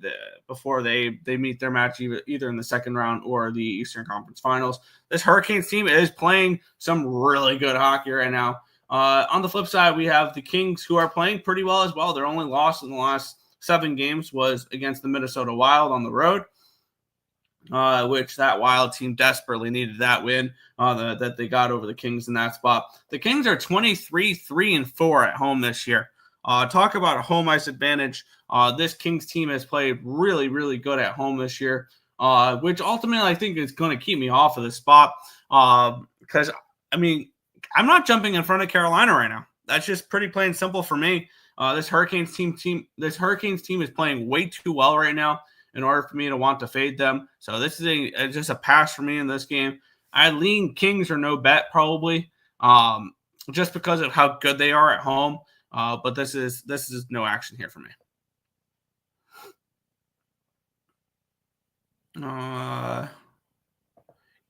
meet their match either in the second round or the Eastern Conference Finals. This Hurricanes team is playing some really good hockey right now. On the flip side, we have the Kings, who are playing pretty well as well. Their only loss in the last 7 games was against the Minnesota Wild on the road. which that Wild team desperately needed that win that they got over the Kings in that spot. The Kings are 23-3-4 at home this year. Talk about a home ice advantage. This Kings team has played really, really good at home this year, which ultimately I think is going to keep me off of this spot because, I mean, I'm not jumping in front of Carolina right now. That's just pretty plain and simple for me. This Hurricanes team is playing way too well right now in order for me to want to fade them. So this is just a pass for me in this game. I lean Kings or no bet probably, just because of how good they are at home. But this is no action here for me.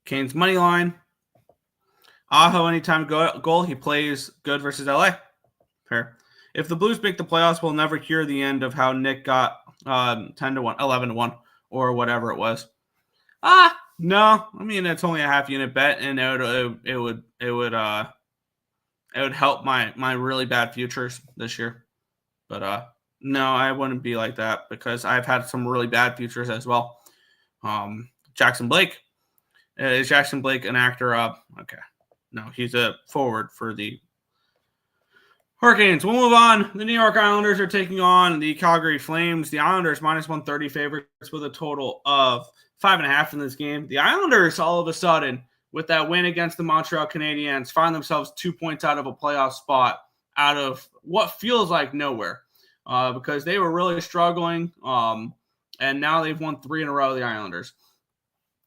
Canes money line. Aho anytime goal. He plays good versus LA. Fair. If the Blues make the playoffs, we'll never hear the end of how Nick got 10-1, 11-1, or whatever it was. No. I mean, it's only a half unit bet, and it would help my really bad futures this year. But no, I wouldn't be like that because I've had some really bad futures as well. Jackson Blake. Is Jackson Blake an actor? Okay. No, he's a forward for the Hurricanes. We'll move on. The New York Islanders are taking on the Calgary Flames. The Islanders -130 favorites with a total of 5.5 in this game. The Islanders, all of a sudden, with that win against the Montreal Canadiens, find themselves 2 points out of a playoff spot out of what feels like nowhere because they were really struggling, and now they've won 3 in a row, the Islanders.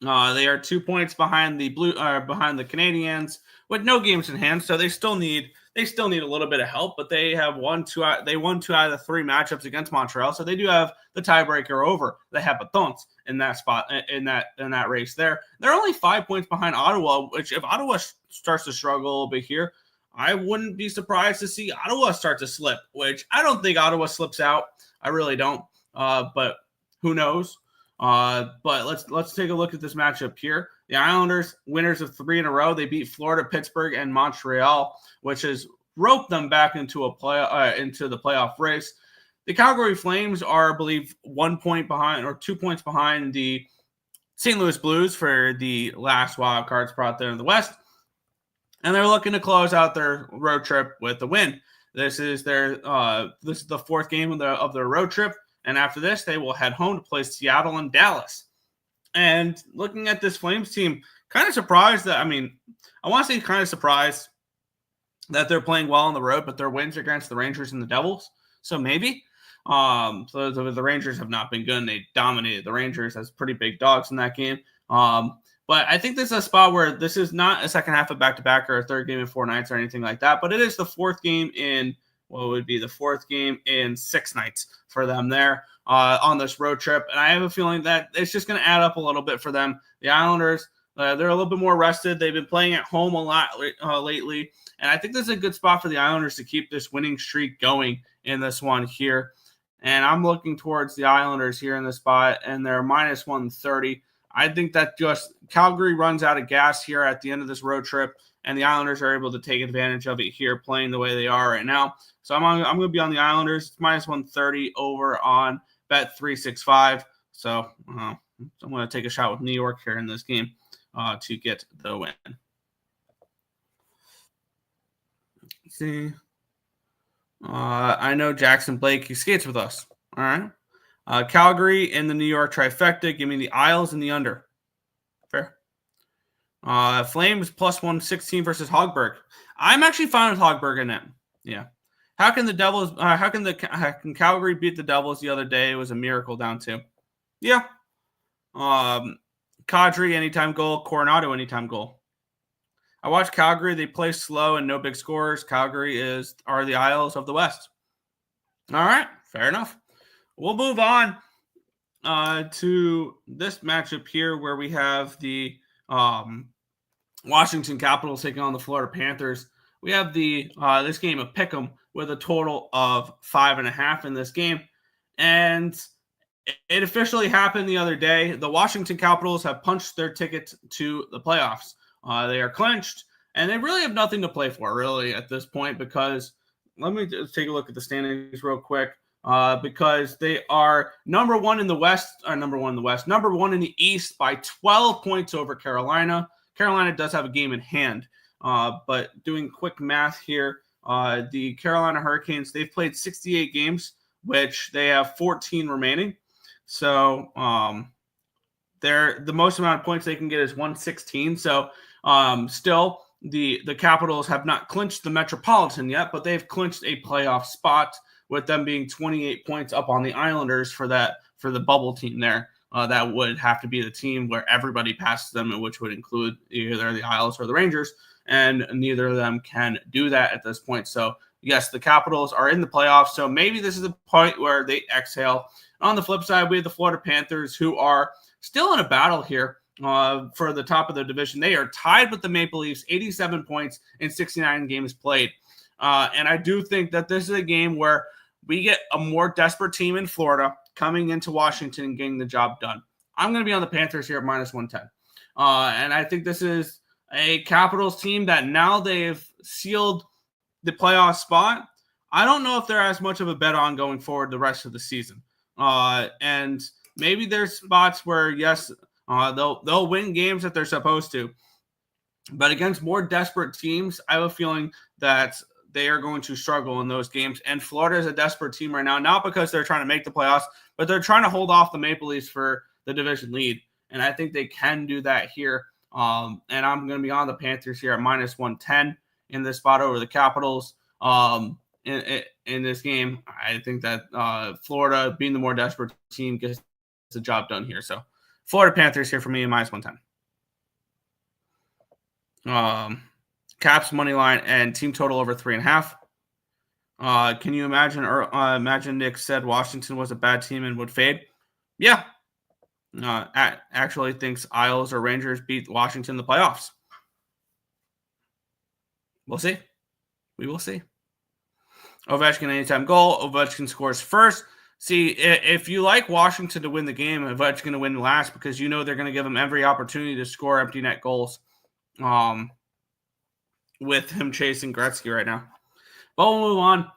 They are 2 points behind the behind the Canadiens with no games in hand, so they still need a little bit of help. But they have won 2 out of the 3 matchups against Montreal, so they do have the tiebreaker over the Habitants in that spot in that race. They're only 5 points behind Ottawa, which if Ottawa starts to struggle a little bit here, I wouldn't be surprised to see Ottawa start to slip. Which I don't think Ottawa slips out. I really don't. But who knows? But let's take a look at this matchup here. The Islanders, winners of 3 in a row. They beat Florida, Pittsburgh, and Montreal, which has roped them back into into the playoff race. The Calgary Flames are, I believe, 1 point behind or 2 points behind the St. Louis Blues for the last wild card spot there in the West, and they're looking to close out their road trip with a win. This is the 4th game of their road trip. And after this, they will head home to play Seattle and Dallas. And looking at this Flames team, kind of surprised that, I want to say kind of surprised that they're playing well on the road, but their wins against the Rangers and the Devils. So maybe. So the Rangers have not been good, and they dominated the Rangers as pretty big dogs in that game. But I think this is a spot where this is not a second half of back-to-back or a third game in 4 nights or anything like that, but it is the 4th game in what would be the 4th game in 6 nights for them there on this road trip. And I have a feeling that it's just going to add up a little bit for them. The Islanders, they're a little bit more rested. They've been playing at home a lot lately. And I think this is a good spot for the Islanders to keep this winning streak going in this one here. And I'm looking towards the Islanders here in this spot, and they're -130. I think that just Calgary runs out of gas here at the end of this road trip, and the Islanders are able to take advantage of it here, playing the way they are right now. So I'm going to be on the Islanders. It's -130 over on Bet365. So I'm going to take a shot with New York here in this game to get the win. Let's see. I know Jackson Blake. He skates with us. All right. Calgary and the New York trifecta. Give me the Isles and the under. Fair. Flames +116 versus Hogberg. I'm actually fine with Hogberg in that. Yeah. How can the Devils? How can Calgary beat the Devils the other day? It was a miracle down 2. Yeah. Kadri anytime goal. Coronado anytime goal. I watched Calgary. They play slow and no big scores. Calgary are the Isles of the West. All right. Fair enough. We'll move on to this matchup here where we have the Washington Capitals taking on the Florida Panthers. We have this game of Pick'em with a total of 5.5 in this game. And it officially happened the other day. The Washington Capitals have punched their ticket to the playoffs. They are clinched, and they really have nothing to play for, really, at this point, because let me just take a look at the standings real quick. because they are number one in the East by 12 points over Carolina. Carolina does have a game in hand, but doing quick math here, the Carolina Hurricanes, they've played 68 games, which they have 14 remaining. So the most amount of points they can get is 116. So still, the Capitals have not clinched the Metropolitan yet, but they've clinched a playoff spot, with them being 28 points up on the Islanders for the bubble team there. That would have to be the team where everybody passes them, which would include either the Isles or the Rangers, and neither of them can do that at this point. So yes, the Capitals are in the playoffs, so maybe this is the point where they exhale. On the flip side, we have the Florida Panthers, who are still in a battle here for the top of the division. They are tied with the Maple Leafs, 87 points in 69 games played. And I do think that this is a game where we get a more desperate team in Florida coming into Washington and getting the job done. I'm going to be on the Panthers here at minus 110. And I think this is a Capitals team that now they've sealed the playoff spot. I don't know if they're as much of a bet on going forward the rest of the season. And maybe there's spots where, yes, they'll win games that they're supposed to. But against more desperate teams, I have a feeling that they are going to struggle in those games. And Florida is a desperate team right now, not because they're trying to make the playoffs, but they're trying to hold off the Maple Leafs for the division lead. And I think they can do that here. And I'm going to be on the Panthers here at minus 110 in this spot over the Capitals. In this game, I think that Florida, being the more desperate team, gets the job done here. So Florida Panthers here for me at minus 110. Caps money line and team total over 3.5. Can you imagine? Imagine Nick said Washington was a bad team and would fade. Yeah, actually thinks Isles or Rangers beat Washington in the playoffs. We'll see. We will see. Ovechkin anytime goal. Ovechkin scores first. See, if you like Washington to win the game, Ovechkin going to win last because you know they're going to give him every opportunity to score empty net goals. With him chasing Gretzky right now. But we'll move on.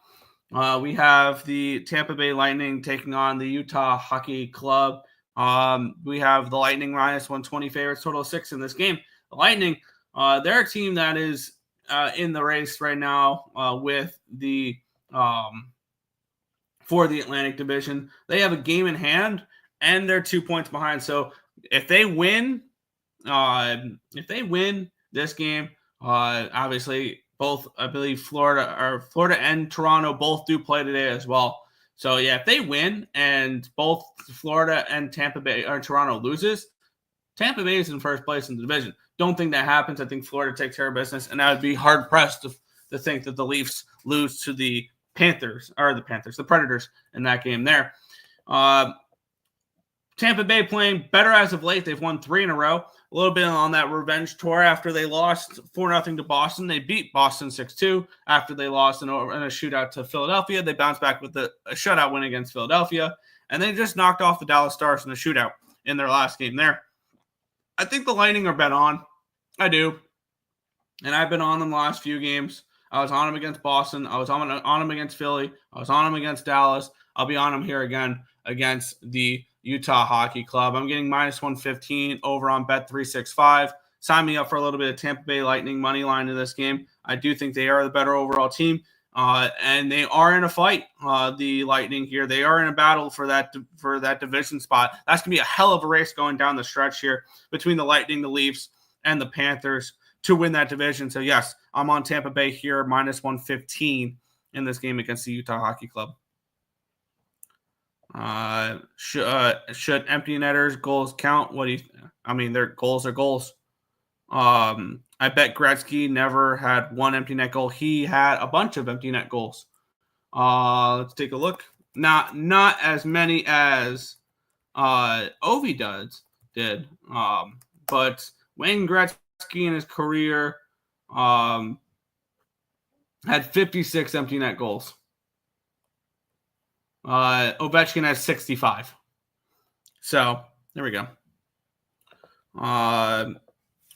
We have the Tampa Bay Lightning taking on the Utah Hockey Club. We have the Lightning minus 120 favorites, total of 6 in this game. The Lightning, they're a team that is in the race right now with the for the Atlantic Division. They have a game in hand, and they're 2 points behind. So if they win this game, obviously both, I believe Florida and Toronto both do play today as well. So yeah, if they win and both Florida and Tampa Bay or Toronto loses, Tampa Bay is in first place in the division. Don't think that happens. I think Florida takes care of business, and I would be hard pressed to think that the Leafs lose to the Predators in that game there. Tampa Bay playing better as of late. They've won 3 in a row. A little bit on that revenge tour after they lost 4-0 to Boston. They beat Boston 6-2 after they lost in a shootout to Philadelphia. They bounced back with a shutout win against Philadelphia, and they just knocked off the Dallas Stars in a shootout in their last game there. I think the Lightning are bet on. I do. And I've been on them the last few games. I was on them against Boston. I was on them against Philly. I was on them against Dallas. I'll be on them here again against the Utah Hockey Club. I'm getting minus 115 over on Bet365. Sign me up for a little bit of Tampa Bay Lightning money line in this game. I do think they are the better overall team, and they are in a fight. The Lightning here, they are in a battle for that division spot. That's gonna be a hell of a race going down the stretch here between the Lightning, the Leafs, and the Panthers to win that division. So yes, I'm on Tampa Bay here, minus 115 in this game against the Utah Hockey Club. Should empty netters goals count? Their goals are goals. I bet Gretzky never had one empty net goal. He had a bunch of empty net goals. Let's take a look. Not as many as Ovi did. But Wayne Gretzky in his career had 56 empty net goals. Ovechkin has 65. So there we go.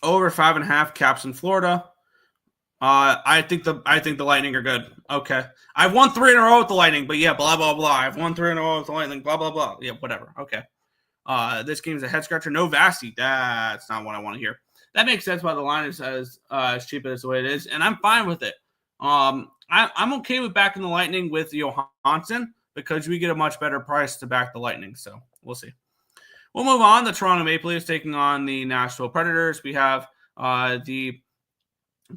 Over 5.5 caps in Florida. I think the Lightning are good. Okay. I've won 3 in a row with the Lightning, but yeah, blah, blah, blah. I've won 3 in a row with the Lightning, blah, blah, blah. Yeah, whatever. Okay. This game's a head scratcher. No Vasti. That's not what I want to hear. That makes sense why the line is as cheap as the way it is, and I'm fine with it. I'm okay with backing the Lightning with Johansson because we get a much better price to back the Lightning. So we'll see. We'll move on. The Toronto Maple Leafs taking on the Nashville Predators. We have the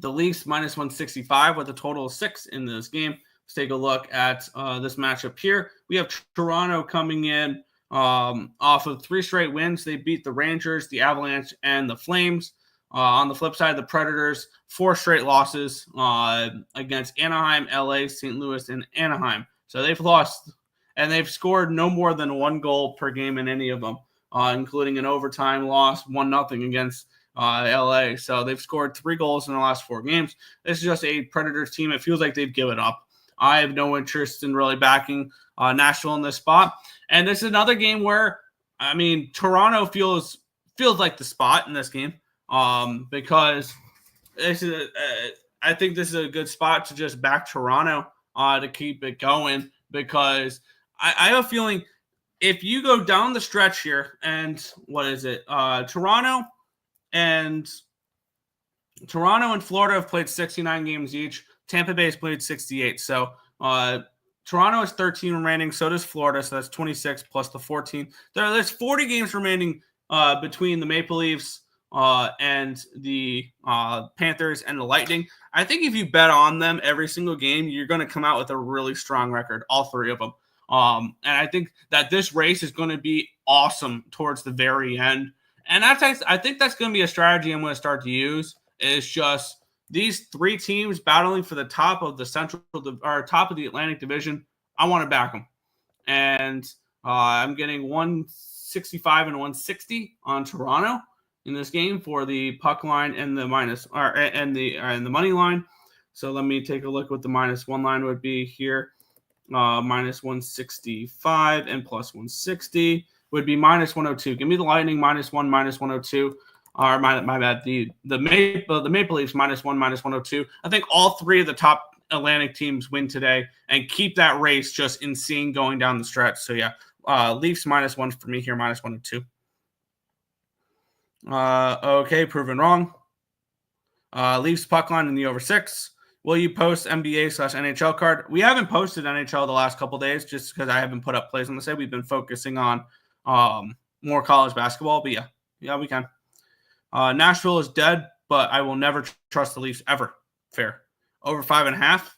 Leafs minus 165 with a total of 6 in this game. Let's take a look at this matchup here. We have Toronto coming in off of 3 straight wins. They beat the Rangers, the Avalanche, and the Flames. On the flip side, the Predators, 4 straight losses against Anaheim, LA, St. Louis, and Anaheim. So they've lost, and they've scored no more than 1 goal per game in any of them, including an overtime loss, 1-0 against LA. So they've scored 3 goals in the last 4 games. This is just a Predators team. It feels like they've given up. I have no interest in really backing Nashville in this spot. And this is another game where, I mean, Toronto feels like the spot in this game. Because this is I think this is a good spot to just back Toronto to keep it going, because I have a feeling if you go down the stretch here, and what is it? Toronto and Florida have played 69 games each. Tampa Bay has played 68. So Toronto has 13 remaining. So does Florida. So that's 26 plus the 14. There's 40 games remaining between the Maple Leafs and the Panthers and the Lightning. I think if you bet on them every single game, you're going to come out with a really strong record, all 3 of them. And I think that this race is going to be awesome towards the very end. And I think that's going to be a strategy I'm going to start to use. Is just these 3 teams battling for the top of the top of the Atlantic Division. I want to back them, and I'm getting 165 and 160 on Toronto in this game for the puck line and the the money line. So let me take a look what the -1 line would be here. Minus 165 and plus 160 would be -102. Give me the Lightning -1, -102. Or my bad. The Maple Leafs -1, -102. I think all 3 of the top Atlantic teams win today and keep that race just insane going down the stretch. So yeah, Leafs -1 for me here, -102. Okay, proven wrong. Leafs puck line in the over 6. Will you post NBA/NHL card? We haven't posted NHL the last couple days just because I haven't put up plays on the site. We've been focusing on more college basketball, but yeah, we can. Nashville is dead, but I will never trust the Leafs ever. Fair. Over 5.5.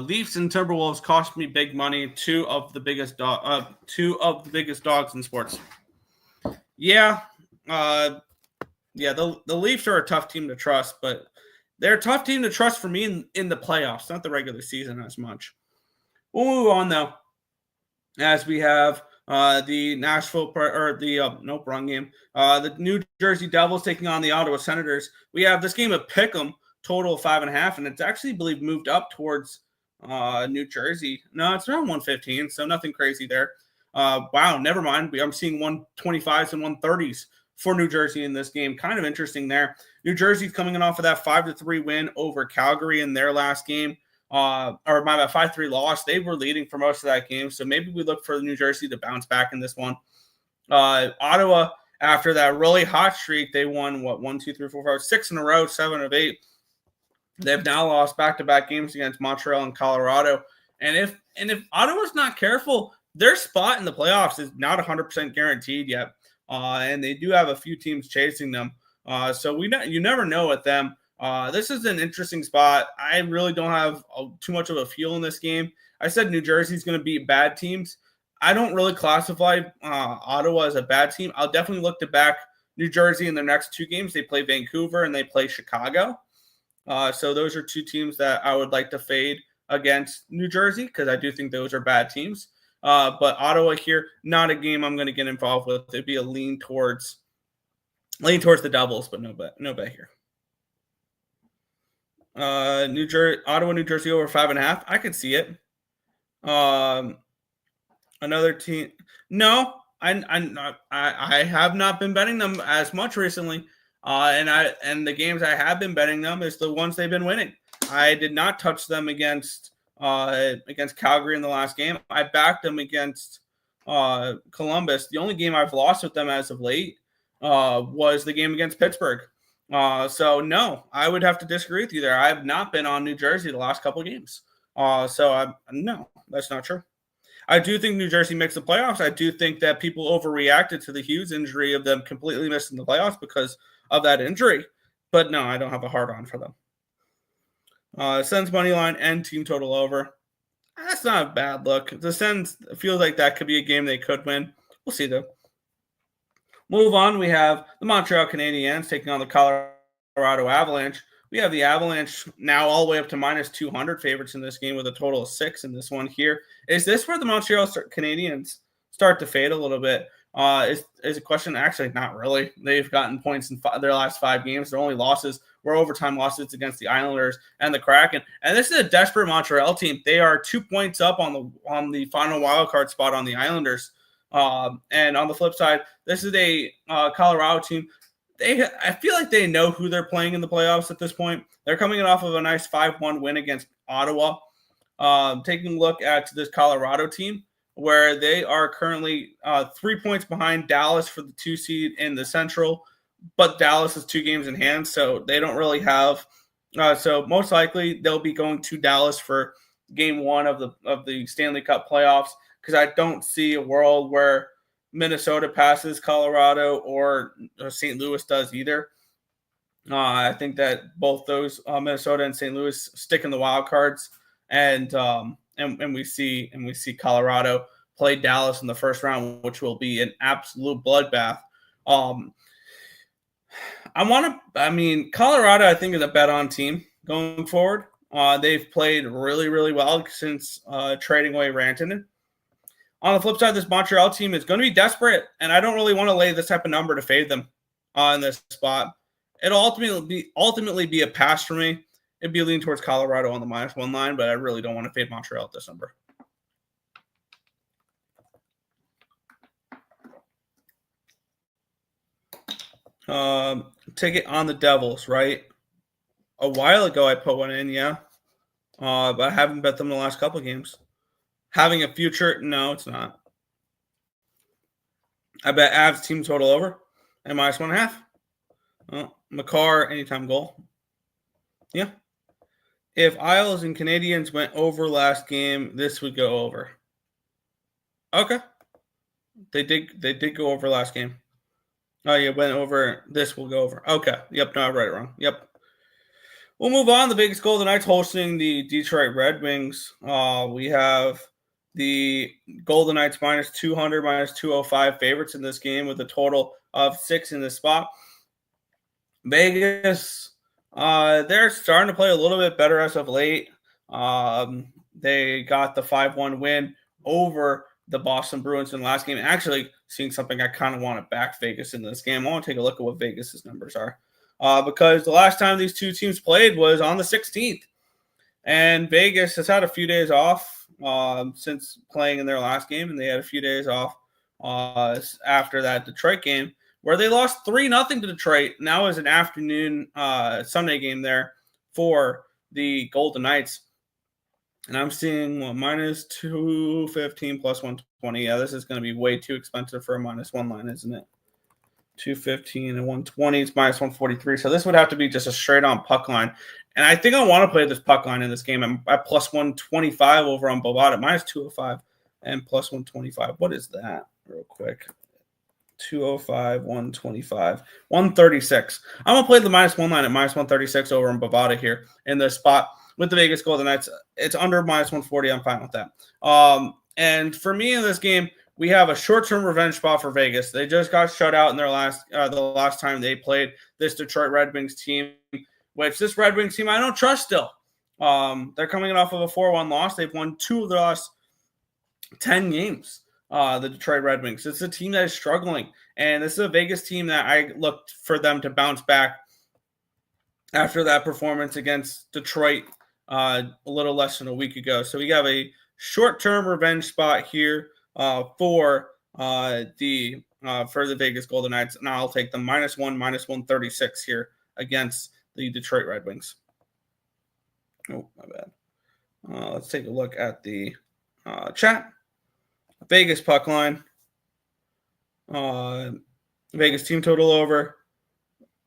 Leafs and Timberwolves cost me big money. 2 of the biggest dogs in sports. Yeah. The Leafs are a tough team to trust, but they're a tough team to trust for me in the playoffs, not the regular season as much. We'll move on, though, as we have the Nashville wrong game. The New Jersey Devils taking on the Ottawa Senators. We have this game of Pick'em, total of 5.5, and it's actually, I believe, moved up towards New Jersey. No, it's around 115, so nothing crazy there. Wow, never mind. I'm seeing 125s and 130s for New Jersey in this game. Kind of interesting there. New Jersey's coming in off of that 5-3 win over Calgary in their last game. 5-3 loss. They were leading for most of that game, so maybe we look for New Jersey to bounce back in this one. Ottawa, after that really hot streak, they won 1, 2, 3, 4, 5, 6 in a row, 7 of 8. They've now lost back-to-back games against Montreal and Colorado. And if Ottawa's not careful, their spot in the playoffs is not 100% guaranteed yet. And they do have a few teams chasing them. So you never know with them. This is an interesting spot. I really don't have too much of a feel in this game. I said New Jersey's going to beat bad teams. I don't really classify Ottawa as a bad team. I'll definitely look to back New Jersey in their next 2 games. They play Vancouver and they play Chicago. So those are 2 teams that I would like to fade against New Jersey because I do think those are bad teams. But Ottawa here, not a game I'm going to get involved with. It'd be a lean towards the Devils, but no bet here. Ottawa, New Jersey over 5.5. I could see it. Another team. No, I have not been betting them as much recently. And the games I have been betting them is the ones they've been winning. I did not touch them against Calgary in the last game. I backed them against Columbus. The only game I've lost with them as of late was the game against Pittsburgh. So no, I would have to disagree with you there. I have not been on New Jersey the last couple of games. No, that's not true. I do think New Jersey makes the playoffs. I do think that people overreacted to the Hughes injury of them completely missing the playoffs because of that injury. But no, I don't have a hard on for them. Sens money line and team total over. That's not a bad look. The Sens feels like that could be a game they could win. We'll see though. Move on. We have the Montreal Canadiens taking on the Colorado Avalanche. We have the Avalanche now all the way up to minus 200 favorites in this game with a total of 6 in this one here. Is this where the Montreal Canadiens start to fade a little bit? Is a question? Actually, not really. They've gotten points in their last 5 games. Their only losses were overtime losses against the Islanders and the Kraken. And this is a desperate Montreal team. They are 2 points up on the final wild card spot on the Islanders. And on the flip side, this is a Colorado team. I feel like they know who they're playing in the playoffs at this point. They're coming off of a nice 5-1 win against Ottawa. Taking a look at this Colorado team, where they are currently 3 points behind Dallas for the 2 seed in the Central, but Dallas is 2 games in hand, so they don't really have. So most likely they'll be going to Dallas for Game 1 of the Stanley Cup playoffs, because I don't see a world where Minnesota passes Colorado or St. Louis does either. I think that both those Minnesota and St. Louis stick in the wild cards, and we see Colorado play Dallas in the first round, which will be an absolute bloodbath. Colorado, I think, is a bet on team going forward. They've played really, really well since trading away Rantanen. On the flip side, this Montreal team is going to be desperate, and I don't really want to lay this type of number to fade them in this spot. It'll ultimately be a pass for me. It'd be leaning towards Colorado on the -1 line, but I really don't want to fade Montreal at this number. Ticket on the Devils, right? A while ago, I put one in, yeah. But I haven't bet them the last couple of games. Having a future? No, it's not. I bet Avs team total over and -1.5. Well, McCarr, anytime goal. Yeah. If Isles and Canadians went over last game, this would go over. Okay. They did go over last game. Oh, yeah, went over. This will go over. Okay. Yep, no, I read it wrong. Yep. We'll move on. The Vegas Golden Knights hosting the Detroit Red Wings. We have the Golden Knights -200, -205 favorites in this game with a total of 6 in this spot. Vegas, they're starting to play a little bit better as of late. They got the 5-1 win over the Boston Bruins in the last game. Actually, seeing something I kind of want to back Vegas in this game. I want to take a look at what Vegas's numbers are. Because the last time these two teams played was on the 16th. And Vegas has had a few days off since playing in their last game, and they had a few days off after that Detroit game, where they lost 3-0 to Detroit. Now is an afternoon Sunday game there for the Golden Knights. And I'm seeing -215 +120. Yeah, this is going to be way too expensive for a -1 line, isn't it? 215 and 120 is -143. So this would have to be just a straight on puck line. And I think I want to play this puck line in this game. I'm at +125 over on Bovada, -205 and +125. What is that? Real quick. 205, 125, 136. I'm going to play the -1 line at -136 over on Bovada here in this spot with the Vegas Golden Knights. It's under -140. I'm fine with that. And for me in this game, we have a short-term revenge spot for Vegas. They just got shut out in their the last time they played this Detroit Red Wings team, which this Red Wings team I don't trust still. They're coming off of a 4-1 loss. They've won 2 of the last 10 games, the Detroit Red Wings. It's a team that is struggling, and this is a Vegas team that I looked for them to bounce back after that performance against Detroit a little less than a week ago. So we have a short-term revenge spot here for for the Vegas Golden Knights, and I'll take them -1, -136 here against the Detroit Red Wings. Oh, my bad. Let's take a look at the chat. Vegas puck line. Vegas team total over.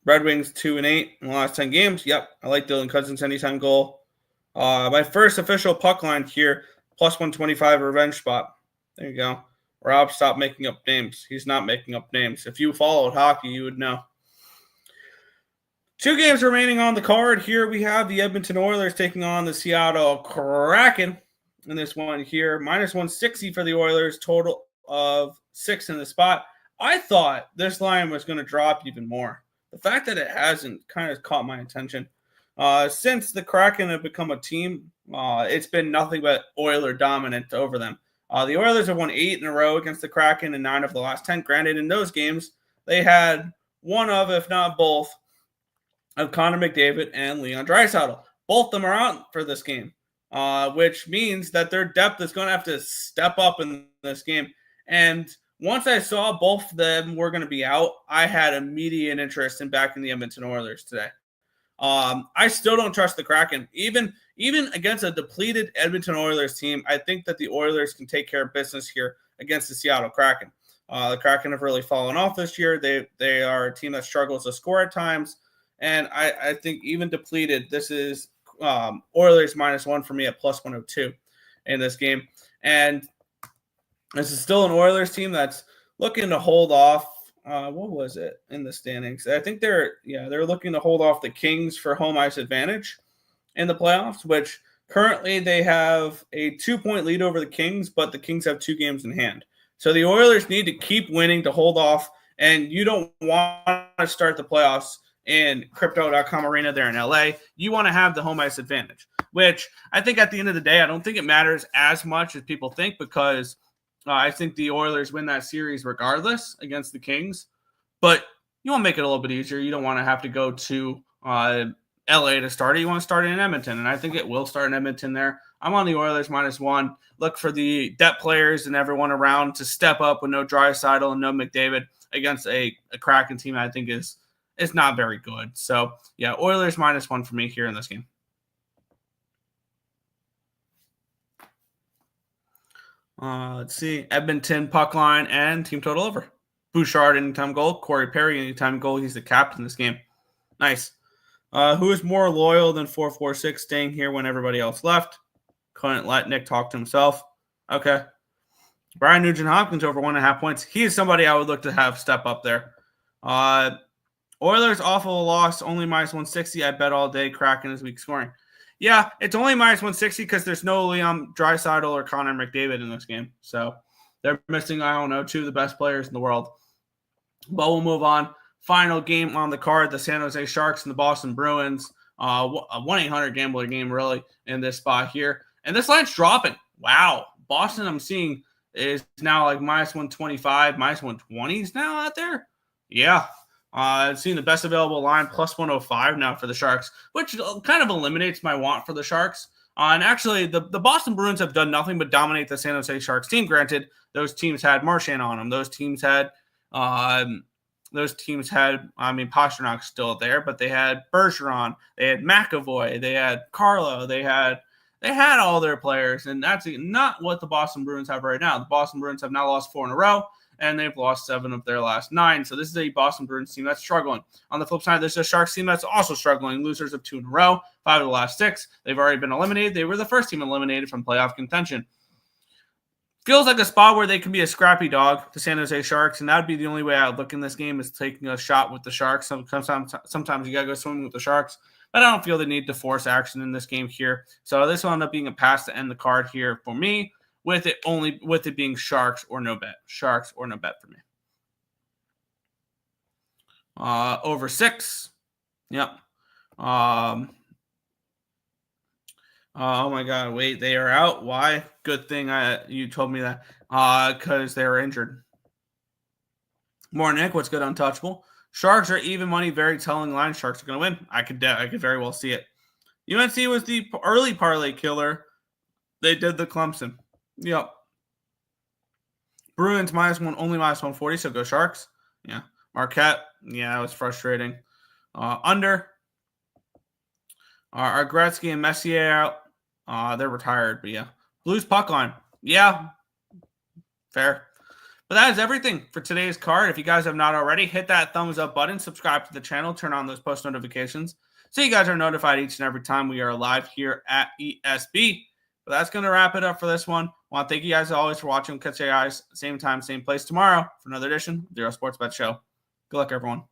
Red Wings 2-8 in the last 10 games. Yep, I like Dylan Cousins anytime goal. My first official puck line here, +125 revenge spot. There you go. Rob, stop making up names. He's not making up names. If you followed hockey, you would know. 2 games remaining on the card. Here we have the Edmonton Oilers taking on the Seattle Kraken. In this one here, -160 for the Oilers, total of 6 in the spot. I thought this line was going to drop even more. The fact that it hasn't kind of caught my attention. Since the Kraken have become a team, it's been nothing but Oiler dominant over them. The Oilers have won 8 in a row against the Kraken in 9 of the last 10. Granted, in those games, they had one of, if not both, of Connor McDavid and Leon Draisaitl. Both of them are out for this game, which means that their depth is going to have to step up in this game. And once I saw both of them were going to be out, I had immediate interest in backing the Edmonton Oilers today. I still don't trust the Kraken. Even against a depleted Edmonton Oilers team, I think that the Oilers can take care of business here against the Seattle Kraken. The Kraken have really fallen off this year. They are a team that struggles to score at times. And I think even depleted, this is Oilers -1 for me at +102 in this game. And this is still an Oilers team that's looking to hold off. What was it in the standings? I think they're looking to hold off the Kings for home ice advantage in the playoffs, which currently they have a 2-point lead over the Kings, but the Kings have 2 games in hand. So the Oilers need to keep winning to hold off, and you don't want to start the playoffs in Crypto.com Arena there in LA. You want to have the home ice advantage, which I think at the end of the day, I don't think it matters as much as people think, because I think the Oilers win that series regardless against the Kings. But you want to make it a little bit easier. You don't want to have to go to LA to start it. You want to start it in Edmonton, and I think it will start in Edmonton there. I'm on the Oilers -1. Look for the depth players and everyone around to step up with no Draisaitl and no McDavid against a Kraken team I think is not very good. So, yeah, Oilers -1 for me here in this game. Let's see. Edmonton puck line and team total over. Bouchard anytime goal. Corey Perry anytime goal. He's the captain this game. Nice. Who is more loyal than 446 staying here when everybody else left? Couldn't let Nick talk to himself. Okay. Brian Nugent-Hopkins over 1.5 points. He is somebody I would look to have step up there. Oilers awful loss. Only -160. I bet all day. Kraken is weak scoring. Yeah, it's only -160 because there's no Leon Draisaitl or Connor McDavid in this game. So they're missing, 2 of the best players in the world. But we'll move on. Final game on the card, the San Jose Sharks and the Boston Bruins. A 1-800 gambler game, really, in this spot here. And this line's dropping. Wow. Boston, I'm seeing, is now like -125, -120s now out there. Yeah. I've seen the best available line +105 now for the Sharks, which kind of eliminates my want for the Sharks. And actually, the Boston Bruins have done nothing but dominate the San Jose Sharks team. Granted, those teams had Marchand on them. Those teams had, Pasternak's still there, but they had Bergeron, they had McAvoy, they had Carlo, they had all their players, and that's not what the Boston Bruins have right now. The Boston Bruins have now lost 4 in a row, and they've lost 7 of their last 9. So this is a Boston Bruins team that's struggling. On the flip side, there's a Sharks team that's also struggling. Losers of 2 in a row, 5 of the last 6. They've already been eliminated. They were the first team eliminated from playoff contention. Feels like a spot where they can be a scrappy dog, the San Jose Sharks, and that would be the only way I would look in this game, is taking a shot with the Sharks. Sometimes you got to go swimming with the Sharks, but I don't feel the need to force action in this game here. So this will end up being a pass to end the card here for me, with it being Sharks or no bet. Sharks or no bet for me. Over 6. Yep. Oh my God! Wait, they are out. Why? Good thing you told me that. Because they were injured. More Nick, what's good? Untouchable. Sharks are even money. Very telling line. Sharks are going to win. I could very well see it. UNC was the early parlay killer. They did the Clemson. Yep. Bruins only minus 140, so go Sharks. Yeah. Marquette, yeah, that was frustrating. Under. Are Gretzky and Messier out? They're retired, but yeah. Blues puck line. Yeah. Fair. But that is everything for today's card. If you guys have not already, hit that thumbs up button, subscribe to the channel, turn on those post notifications so you guys are notified each and every time we are live here at ESB. But that's going to wrap it up for this one. I want to thank you guys as always for watching. Catch you guys same time, same place tomorrow for another edition of the Earle Sports Bet Show. Good luck, everyone.